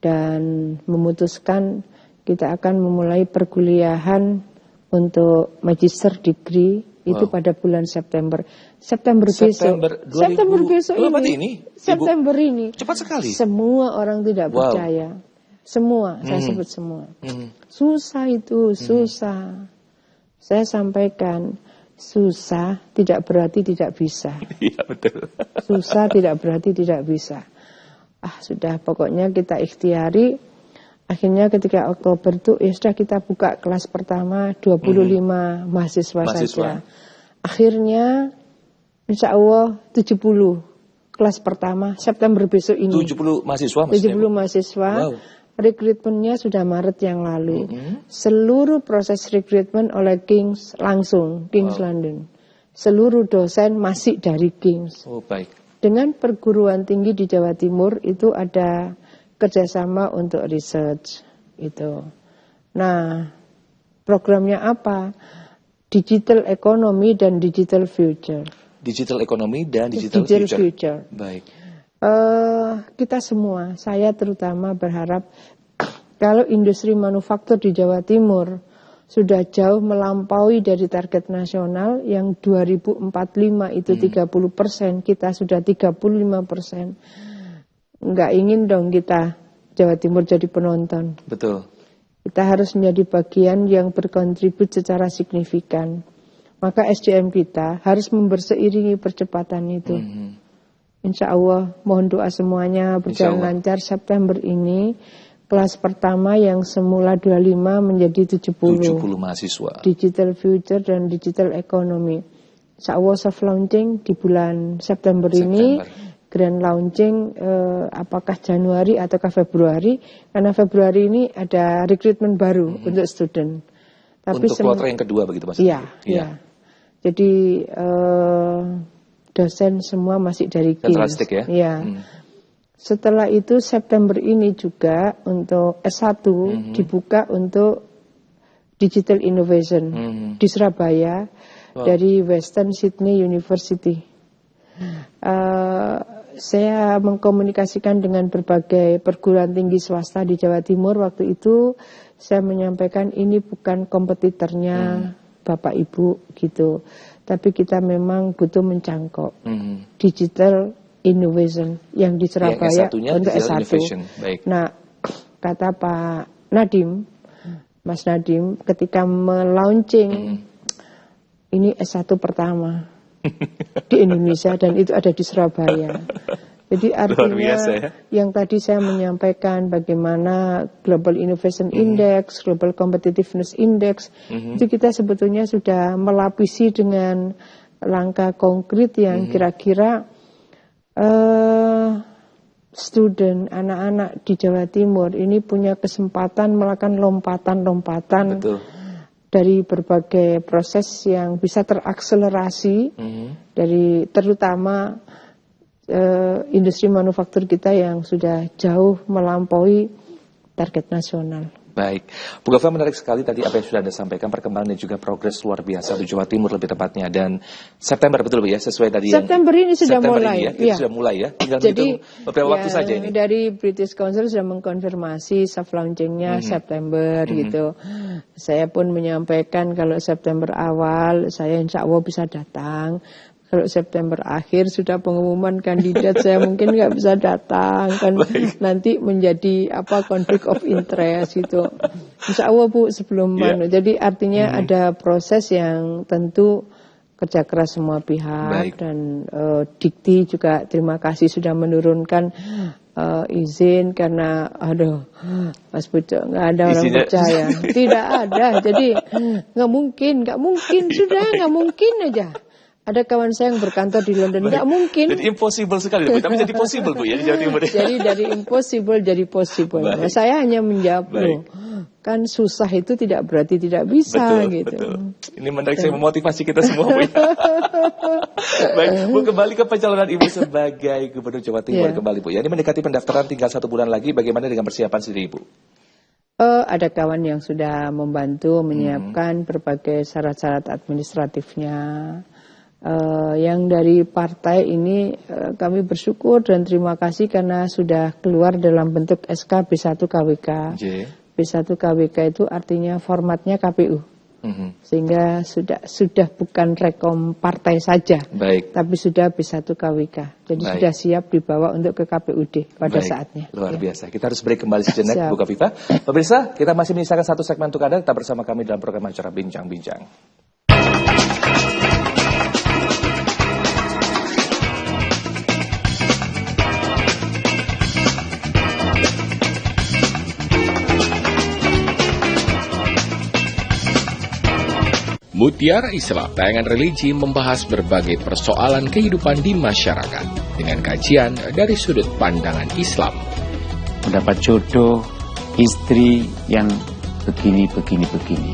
dan memutuskan kita akan memulai perkuliahan untuk magister degree itu pada bulan September. September besok ini. September ini. Cepat sekali. Semua orang tidak percaya. Semua, saya sebut semua. Susah itu, susah. Saya sampaikan, susah tidak berarti tidak bisa. Iya, betul. Susah tidak berarti tidak bisa. Sudah pokoknya kita ikhtiari. Akhirnya ketika Oktober itu ya sudah kita buka kelas pertama 25 mahasiswa saja. Akhirnya insya Allah 70 kelas pertama September besok ini. 70 mahasiswa maksudnya? 70 mahasiswa. Wow. Rekrutmennya sudah Maret yang lalu. Seluruh proses rekrutmen oleh Kings langsung, Kings London. Seluruh dosen masih dari Kings. Oh, baik. Dengan perguruan tinggi di Jawa Timur itu ada kerjasama untuk research itu. Nah, programnya apa? Digital Economy dan Digital Future. Digital Economy dan Digital Future. Baik. Kita semua, saya terutama berharap kalau industri manufaktur di Jawa Timur sudah jauh melampaui dari target nasional yang 2045 itu 30%, kita sudah 35%. Nggak ingin dong kita Jawa Timur jadi penonton. Betul. Kita harus menjadi bagian yang berkontribut secara signifikan. Maka SDM kita harus berseiringi percepatan itu. Insya Allah mohon doa semuanya berjalan lancar. September ini kelas pertama yang semula 25 menjadi 70 mahasiswa. Digital Future dan Digital Economy. Insya Allah soft launching di bulan September ini. Grand launching apakah Januari ataukah Februari? Karena Februari ini ada rekrutmen baru untuk student. Tapi untuk kloter yang kedua begitu Mas? Iya. Jadi dosen semua masih dari Kings. Ya. Setelah itu September ini juga untuk S1 dibuka untuk Digital Innovation di Surabaya dari Western Sydney University. Saya mengkomunikasikan dengan berbagai perguruan tinggi swasta di Jawa Timur. Waktu itu saya menyampaikan ini bukan kompetitornya Bapak Ibu gitu. Tapi kita memang butuh mencangkok Digital Innovation yang di Surabaya untuk S1. Nah, kata Pak Nadiem, Mas Nadiem, ketika melaunching ini S1 pertama di Indonesia dan itu ada di Surabaya. Jadi artinya yang tadi saya menyampaikan bagaimana Global Innovation Index, Global Competitiveness Index, itu kita sebetulnya sudah melapisi dengan langkah konkret yang kira-kira student, anak-anak di Jawa Timur ini punya kesempatan melakukan lompatan-lompatan dari berbagai proses yang bisa terakselerasi dari terutama industri manufaktur kita yang sudah jauh melampaui target nasional. Baik, Bu Gova, menarik sekali tadi apa yang sudah Anda sampaikan, perkembangan dan juga progres luar biasa di Jawa Timur lebih tepatnya, dan September betul Bu ya, sesuai tadi September ini sudah mulai ini ya. Sudah mulai ya, tinggal jadi beberapa waktu saja ini. Dari British Council sudah mengkonfirmasi soft launchingnya September gitu. Saya pun menyampaikan kalau September awal saya insya Allah bisa datang. Kalau September akhir sudah pengumuman kandidat saya mungkin nggak bisa datang kan. Nanti menjadi konflik of interest itu. Insya Allah Bu sebelum Jadi artinya ada proses yang tentu kerja keras semua pihak. Dan Dikti juga terima kasih sudah menurunkan izin karena Mas Pucuk nggak ada orang percaya. Tidak ada. Jadi nggak mungkin sudah nggak mungkin aja. Ada kawan saya yang berkantor di London, nggak mungkin. Jadi impossible sekali, Bu. Tapi jadi possible, Bu, ya di Jawa Timur. Jadi dari impossible jadi possible. Nah, saya hanya menjawab, loh, kan susah itu tidak berarti tidak bisa, betul, gitu. Betul. Ini menarik, saya memotivasi kita semua, Bu. Baik, Bu, kembali ke pencalonan Ibu sebagai Gubernur Jawa Timur kembali, Bu. Ya, ini mendekati pendaftaran tinggal 1 bulan lagi. Bagaimana dengan persiapan sendiri, Ibu? Ada kawan yang sudah membantu menyiapkan berbagai syarat-syarat administratifnya. Yang dari partai ini kami bersyukur dan terima kasih karena sudah keluar dalam bentuk SK B1 KWK. B1 KWK itu artinya formatnya KPU. Sehingga sudah bukan rekom partai saja, tapi sudah B1 KWK. Jadi sudah siap dibawa untuk ke KPUD pada saatnya. Luar biasa. Kita harus break kembali sejenak, Bu Kofifa. Pemirsa, kita masih menyisakan satu segmen untuk Anda. Tetap bersama kami dalam program acara Bincang-Bincang. Mutiara Islam, tayangan religi membahas berbagai persoalan kehidupan di masyarakat dengan kajian dari sudut pandangan Islam. Mendapat jodoh, istri yang begini.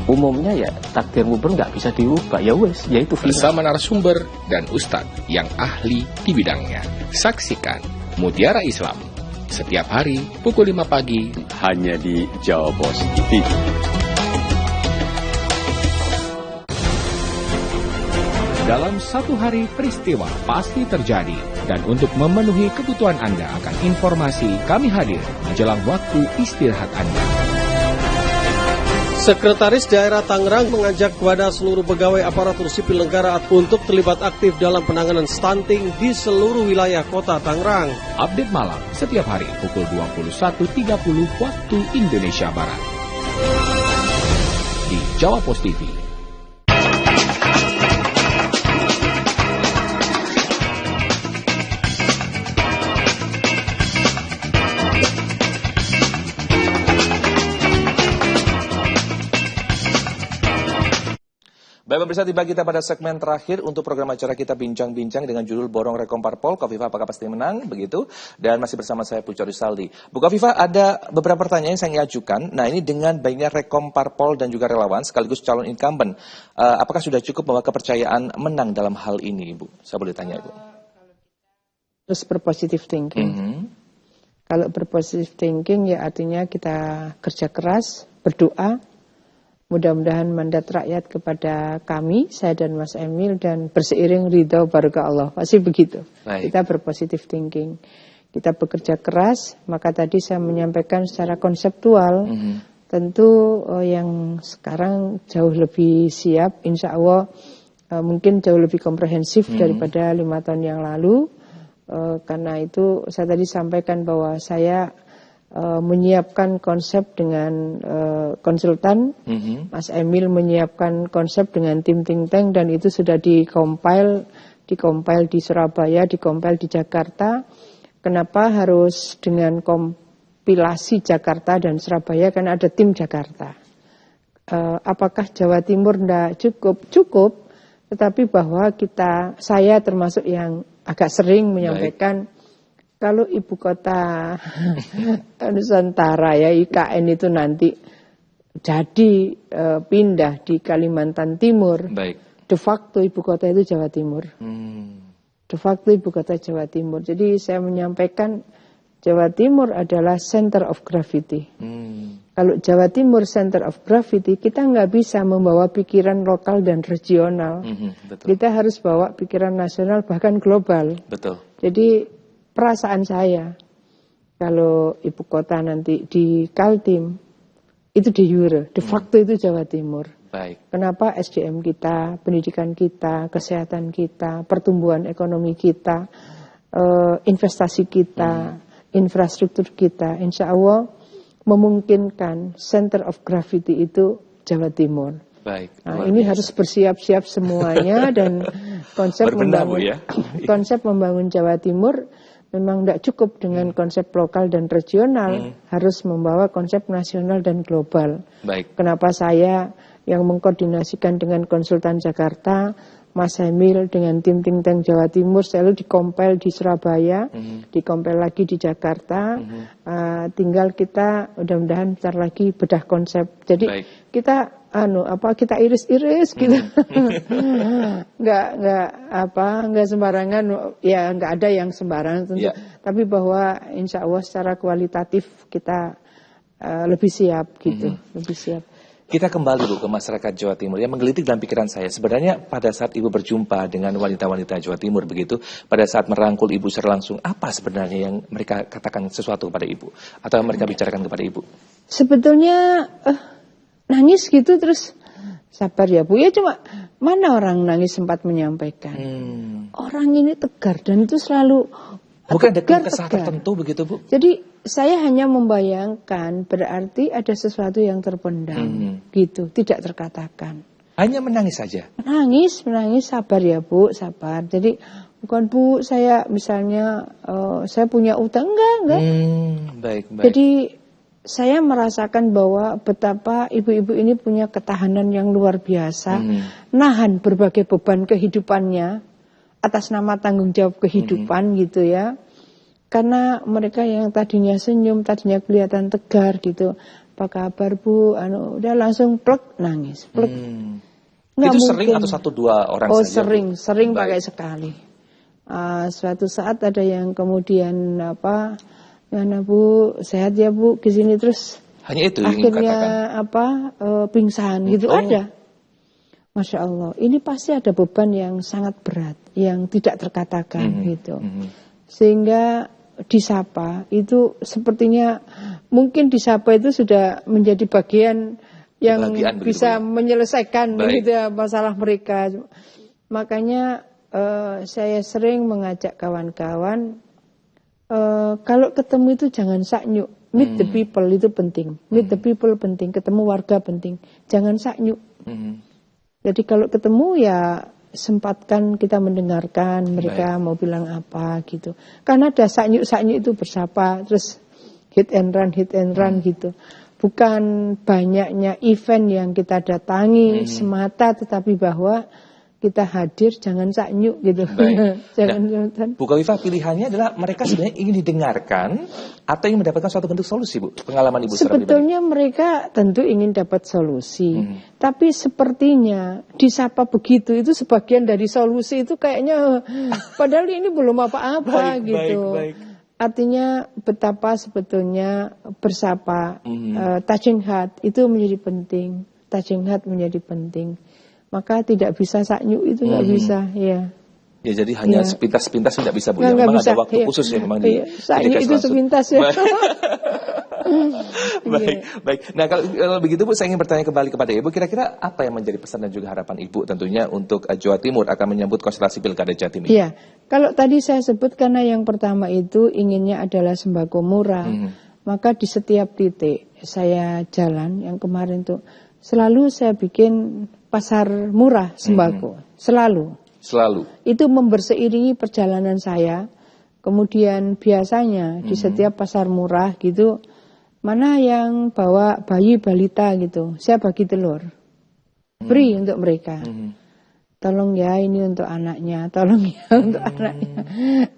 Umumnya ya takdir mubur nggak bisa diubah, ya wes, ya itu bersama narasumber dan ustadz yang ahli di bidangnya. Saksikan Mutiara Islam setiap hari pukul 5 pagi hanya di Jawa Pos TV. Dalam satu hari peristiwa pasti terjadi, dan untuk memenuhi kebutuhan Anda akan informasi, kami hadir menjelang waktu istirahat Anda. Sekretaris Daerah Tangerang mengajak kepada seluruh pegawai aparatur sipil negara untuk terlibat aktif dalam penanganan stunting di seluruh wilayah kota Tangerang. Update malam setiap hari pukul 21.30 waktu Indonesia Barat. Di Jawa Pos TV. Baik pemirsa, tiba kita pada segmen terakhir untuk program acara kita Bincang-Bincang dengan judul Borong Rekom Parpol. Kofifa apakah pasti menang? Begitu. Dan masih bersama saya Pujo Rizaldi. Bu Kofifa, ada beberapa pertanyaan yang saya ingin ajukan. Nah, ini dengan banyaknya Rekom Parpol dan juga relawan sekaligus calon incumbent, apakah sudah cukup bahwa kepercayaan menang dalam hal ini, Bu? Saya boleh tanya, Bu. Terus berpositif thinking. Kalau berpositif thinking ya artinya kita kerja keras, berdoa. Mudah-mudahan mandat rakyat kepada kami, saya dan Mas Emil, dan berseiring ridho barokah Allah. Pasti begitu. Kita berpositif thinking. Kita bekerja keras, maka tadi saya menyampaikan secara konseptual, tentu yang sekarang jauh lebih siap, insya Allah mungkin jauh lebih komprehensif daripada 5 tahun yang lalu. Karena itu saya tadi sampaikan bahwa saya menyiapkan konsep dengan konsultan, Mas Emil menyiapkan konsep dengan tim think tank, dan itu sudah dikompil di Surabaya, dikompil di Jakarta. Kenapa harus dengan kompilasi Jakarta dan Surabaya? Karena ada tim Jakarta. Apakah Jawa Timur tidak cukup? Cukup, tetapi bahwa saya termasuk yang agak sering menyampaikan, kalau ibu kota Nusantara ya IKN itu nanti jadi pindah di Kalimantan Timur, de facto ibu kota itu Jawa Timur. De facto ibu kota Jawa Timur. Jadi saya menyampaikan Jawa Timur adalah center of gravity. Kalau Jawa Timur center of gravity, kita nggak bisa membawa pikiran lokal dan regional. Kita harus bawa pikiran nasional bahkan global. Betul. Jadi perasaan saya, kalau ibu kota nanti di Kaltim, itu de jure, de facto itu Jawa Timur. Kenapa SDM kita, pendidikan kita, kesehatan kita, pertumbuhan ekonomi kita, investasi kita, infrastruktur kita, insya Allah memungkinkan center of gravity itu Jawa Timur. Nah, ini harus bersiap-siap semuanya, dan konsep membangun Jawa Timur memang tidak cukup dengan konsep lokal dan regional, harus membawa konsep nasional dan global. Kenapa saya yang mengkoordinasikan dengan konsultan Jakarta Mas Emil dengan tim think tank Jawa Timur selalu dikompel di Surabaya, dikompel lagi di Jakarta. Tinggal kita mudah-mudahan bentar lagi bedah konsep. Jadi kita kita iris-iris gitu. Nggak sembarangan, ya nggak ada yang sembarangan tentu. Tapi bahwa insya Allah secara kualitatif kita lebih siap gitu, lebih siap. Kita kembali Bu ke masyarakat Jawa Timur. Yang menggelitik dalam pikiran saya, sebenarnya pada saat Ibu berjumpa dengan wanita-wanita Jawa Timur begitu, pada saat merangkul Ibu secara langsung, apa sebenarnya yang mereka katakan sesuatu kepada Ibu? Atau yang mereka bicarakan kepada Ibu? Sebetulnya nangis gitu terus, sabar ya Bu, ya cuma mana orang nangis sempat menyampaikan. Orang ini tegar dan itu selalu bukan ada kesan tertentu begitu Bu? Jadi saya hanya membayangkan berarti ada sesuatu yang terpendam gitu, tidak terkatakan. Hanya menangis saja? Menangis, sabar ya Bu, sabar. Jadi bukan Bu, saya misalnya saya punya utang, enggak. Baik. Jadi saya merasakan bahwa betapa ibu-ibu ini punya ketahanan yang luar biasa, nahan berbagai beban kehidupannya atas nama tanggung jawab kehidupan gitu ya. Karena mereka yang tadinya senyum, tadinya kelihatan tegar gitu. Apa kabar Bu? Udah langsung plek nangis, plek. Itu mungkin sering atau 1-2 orang saja? Sering pakai sekali. Suatu saat ada yang kemudian mana Bu, sehat ya Bu, ke sini terus. Hanya itu akhirnya pingsan gitu ada. Masya Allah, ini pasti ada beban yang sangat berat, yang tidak terkatakan gitu. Sehingga disapa itu sepertinya mungkin disapa itu sudah menjadi bagian yang bisa menyelesaikan gitu ya, masalah mereka. Makanya saya sering mengajak kawan-kawan kalau ketemu itu jangan saknyuk. Meet the people itu penting. Meet the people penting, ketemu warga penting. Jangan saknyuk. Jadi kalau ketemu ya sempatkan kita mendengarkan mereka mau bilang apa gitu. Karena ada saknyuk-saknyuk itu bersapa, terus hit and run gitu. Bukan banyaknya event yang kita datangi semata, tetapi bahwa kita hadir, jangan saknyuk gitu. Jangan. Bu Khofifah, pilihannya adalah mereka sebenarnya ingin didengarkan atau ingin mendapatkan suatu bentuk solusi Bu? Pengalaman Ibu sebetulnya mereka tentu ingin dapat solusi. Tapi sepertinya disapa begitu itu sebagian dari solusi itu kayaknya padahal ini belum apa-apa gitu. Artinya betapa sebetulnya bersapa, touching heart itu menjadi penting. Touching heart menjadi penting. Maka tidak bisa saknyuk itu nggak bisa, ya. Ya jadi hanya sepintas-sepintas tidak bisa Bu. Memang ada waktu khusus ya memang di saknyuk itu sepintas ya. Baik. Nah kalau begitu Bu, saya ingin bertanya kembali kepada Ibu. Kira-kira apa yang menjadi pesan dan juga harapan Ibu tentunya untuk Jawa Timur akan menyambut konstelasi Pilkada Jatim ini? Iya. Kalau tadi saya sebut karena yang pertama itu inginnya adalah sembako murah, maka di setiap titik saya jalan yang kemarin tuh selalu saya bikin pasar murah sembako, selalu. Itu memberseiringi perjalanan saya. Kemudian biasanya di setiap pasar murah gitu, mana yang bawa bayi balita gitu, saya bagi telur, free untuk mereka. Tolong ya ini untuk anaknya, tolong ya untuk anaknya.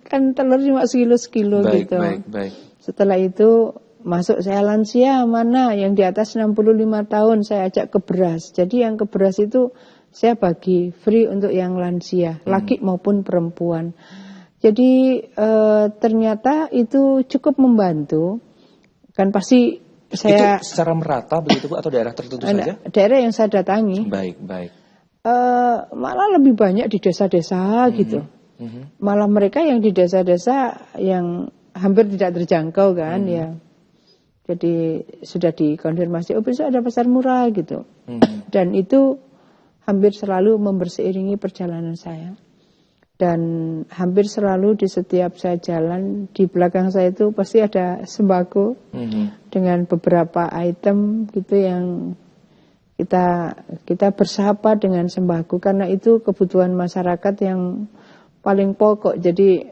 Kan telur cuma sekilo gitu. Setelah itu masuk saya lansia, mana yang di atas 65 tahun saya ajak ke beras. Jadi yang ke beras itu saya bagi free untuk yang lansia, laki maupun perempuan. Jadi ternyata itu cukup membantu. Kan pasti saya... Itu secara merata begitu Bu atau daerah tertentu saja? Daerah yang saya datangi. Baik. Malah lebih banyak di desa-desa gitu. Malah mereka yang di desa-desa yang hampir tidak terjangkau kan ya. Jadi sudah dikonfirmasi, besok ada pasar murah gitu. Dan itu hampir selalu memberseiringi perjalanan saya. Dan hampir selalu di setiap saya jalan, di belakang saya itu pasti ada sembako dengan beberapa item gitu yang kita bersapa dengan sembako. Karena itu kebutuhan masyarakat yang paling pokok. Jadi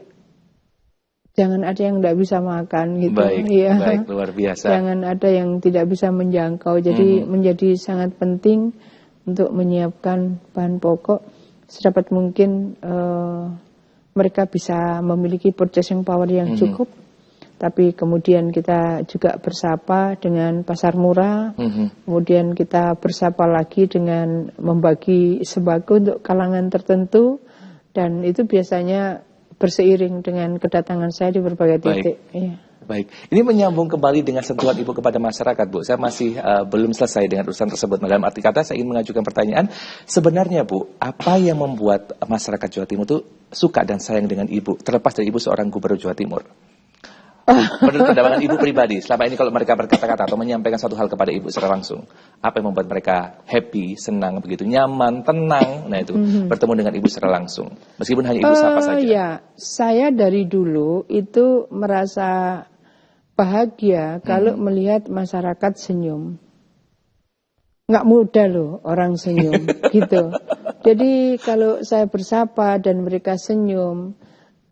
jangan ada yang tidak bisa makan gitu. Baik, luar biasa. Jangan ada yang tidak bisa menjangkau. Jadi menjadi sangat penting untuk menyiapkan bahan pokok. sedapat mungkin mereka bisa memiliki purchasing power yang cukup. Tapi kemudian kita juga bersapa dengan pasar murah, kemudian kita bersapa lagi dengan membagi sembako untuk kalangan tertentu, dan itu biasanya berseiring dengan kedatangan saya di berbagai titik. Iya. Baik, ini menyambung kembali dengan sentuhan Ibu kepada masyarakat, Bu. Saya masih belum selesai dengan urusan tersebut. Dalam arti kata, saya ingin mengajukan pertanyaan. Sebenarnya, Bu, apa yang membuat masyarakat Jawa Timur itu suka dan sayang dengan Ibu, terlepas dari Ibu seorang gubernur Jawa Timur? Menurut pandangan Ibu pribadi, selama ini kalau mereka berkata-kata atau menyampaikan satu hal kepada Ibu secara langsung, apa yang membuat mereka happy, senang, begitu nyaman, tenang, nah itu bertemu dengan Ibu secara langsung, meskipun hanya Ibu sapa saja. Ya, saya dari dulu itu merasa bahagia kalau melihat masyarakat senyum. Nggak mudah loh orang senyum, gitu. Jadi kalau saya bersapa dan mereka senyum,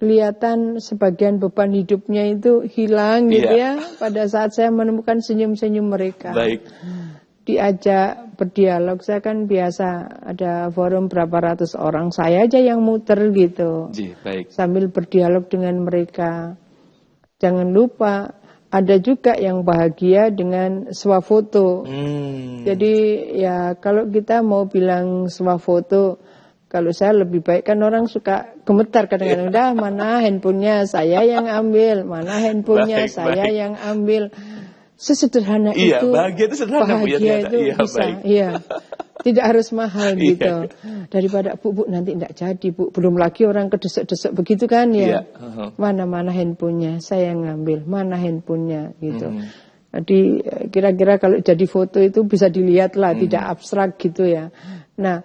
kelihatan sebagian beban hidupnya itu hilang gitu ya, pada saat saya menemukan senyum-senyum mereka. Baik. Diajak berdialog, saya kan biasa ada forum berapa ratus orang, saya aja yang muter gitu. Baik. Sambil berdialog dengan mereka. Jangan lupa ada juga yang bahagia dengan swafoto. Jadi ya kalau kita mau bilang swafoto, kalau saya lebih baik, kan orang suka gemetar kadang-kadang, dah mana handphonenya saya yang ambil, mana handphonenya saya yang ambil. Sesederhana itu, bahagia itu sederhana, bahagia itu bisa, tidak harus mahal gitu. Daripada bu nanti tidak jadi, Bu, belum lagi orang kedesek-desek begitu kan ya. Mana handphonenya saya yang ngambil, mana handphonenya gitu. Jadi kira-kira kalau jadi foto itu bisa dilihat lah, tidak abstrak gitu ya. Nah,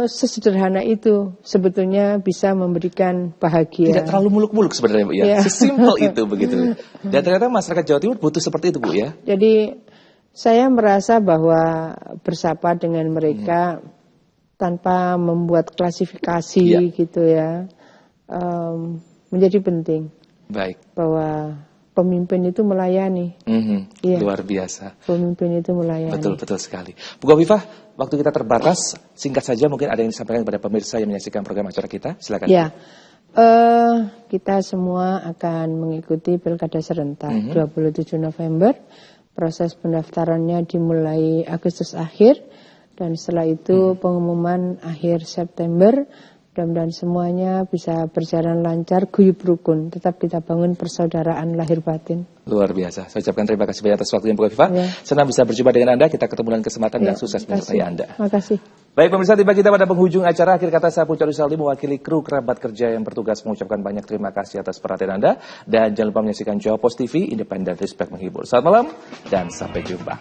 sesederhana itu sebetulnya bisa memberikan bahagia. Tidak terlalu muluk-muluk sebenarnya, Bu ya. Sesimpel itu begitu. Dan ternyata masyarakat Jawa Timur butuh seperti itu, Bu ya. Jadi saya merasa bahwa bersapa dengan mereka tanpa membuat klasifikasi gitu ya, menjadi penting. Baik. Bahwa pemimpin itu melayani. Luar biasa. Pemimpin itu melayani. Betul sekali. Bu Khofifah, waktu kita terbatas, singkat saja mungkin ada yang disampaikan kepada pemirsa yang menyaksikan program acara kita. Silakan. Ya, kita semua akan mengikuti Pilkada serentak 27 November. Proses pendaftarannya dimulai Agustus akhir, dan setelah itu pengumuman akhir September. Mudah-mudahan semuanya bisa berjalan lancar, guyub rukun. Tetap kita bangun persaudaraan lahir batin. Luar biasa. Saya ucapkan terima kasih banyak atas waktunya, Bu Khofifah. Senang bisa berjumpa dengan Anda. Kita ketemu dalam kesempatan dan sukses menyertai Anda. Terima kasih. Baik pemirsa, tiba kita pada penghujung acara. Akhir kata saya Pucat Saldi mewakili kru kerabat kerja yang bertugas mengucapkan banyak terima kasih atas perhatian Anda. Dan jangan lupa menyaksikan Jawa Post TV, independen, respect, menghibur. Selamat malam dan sampai jumpa.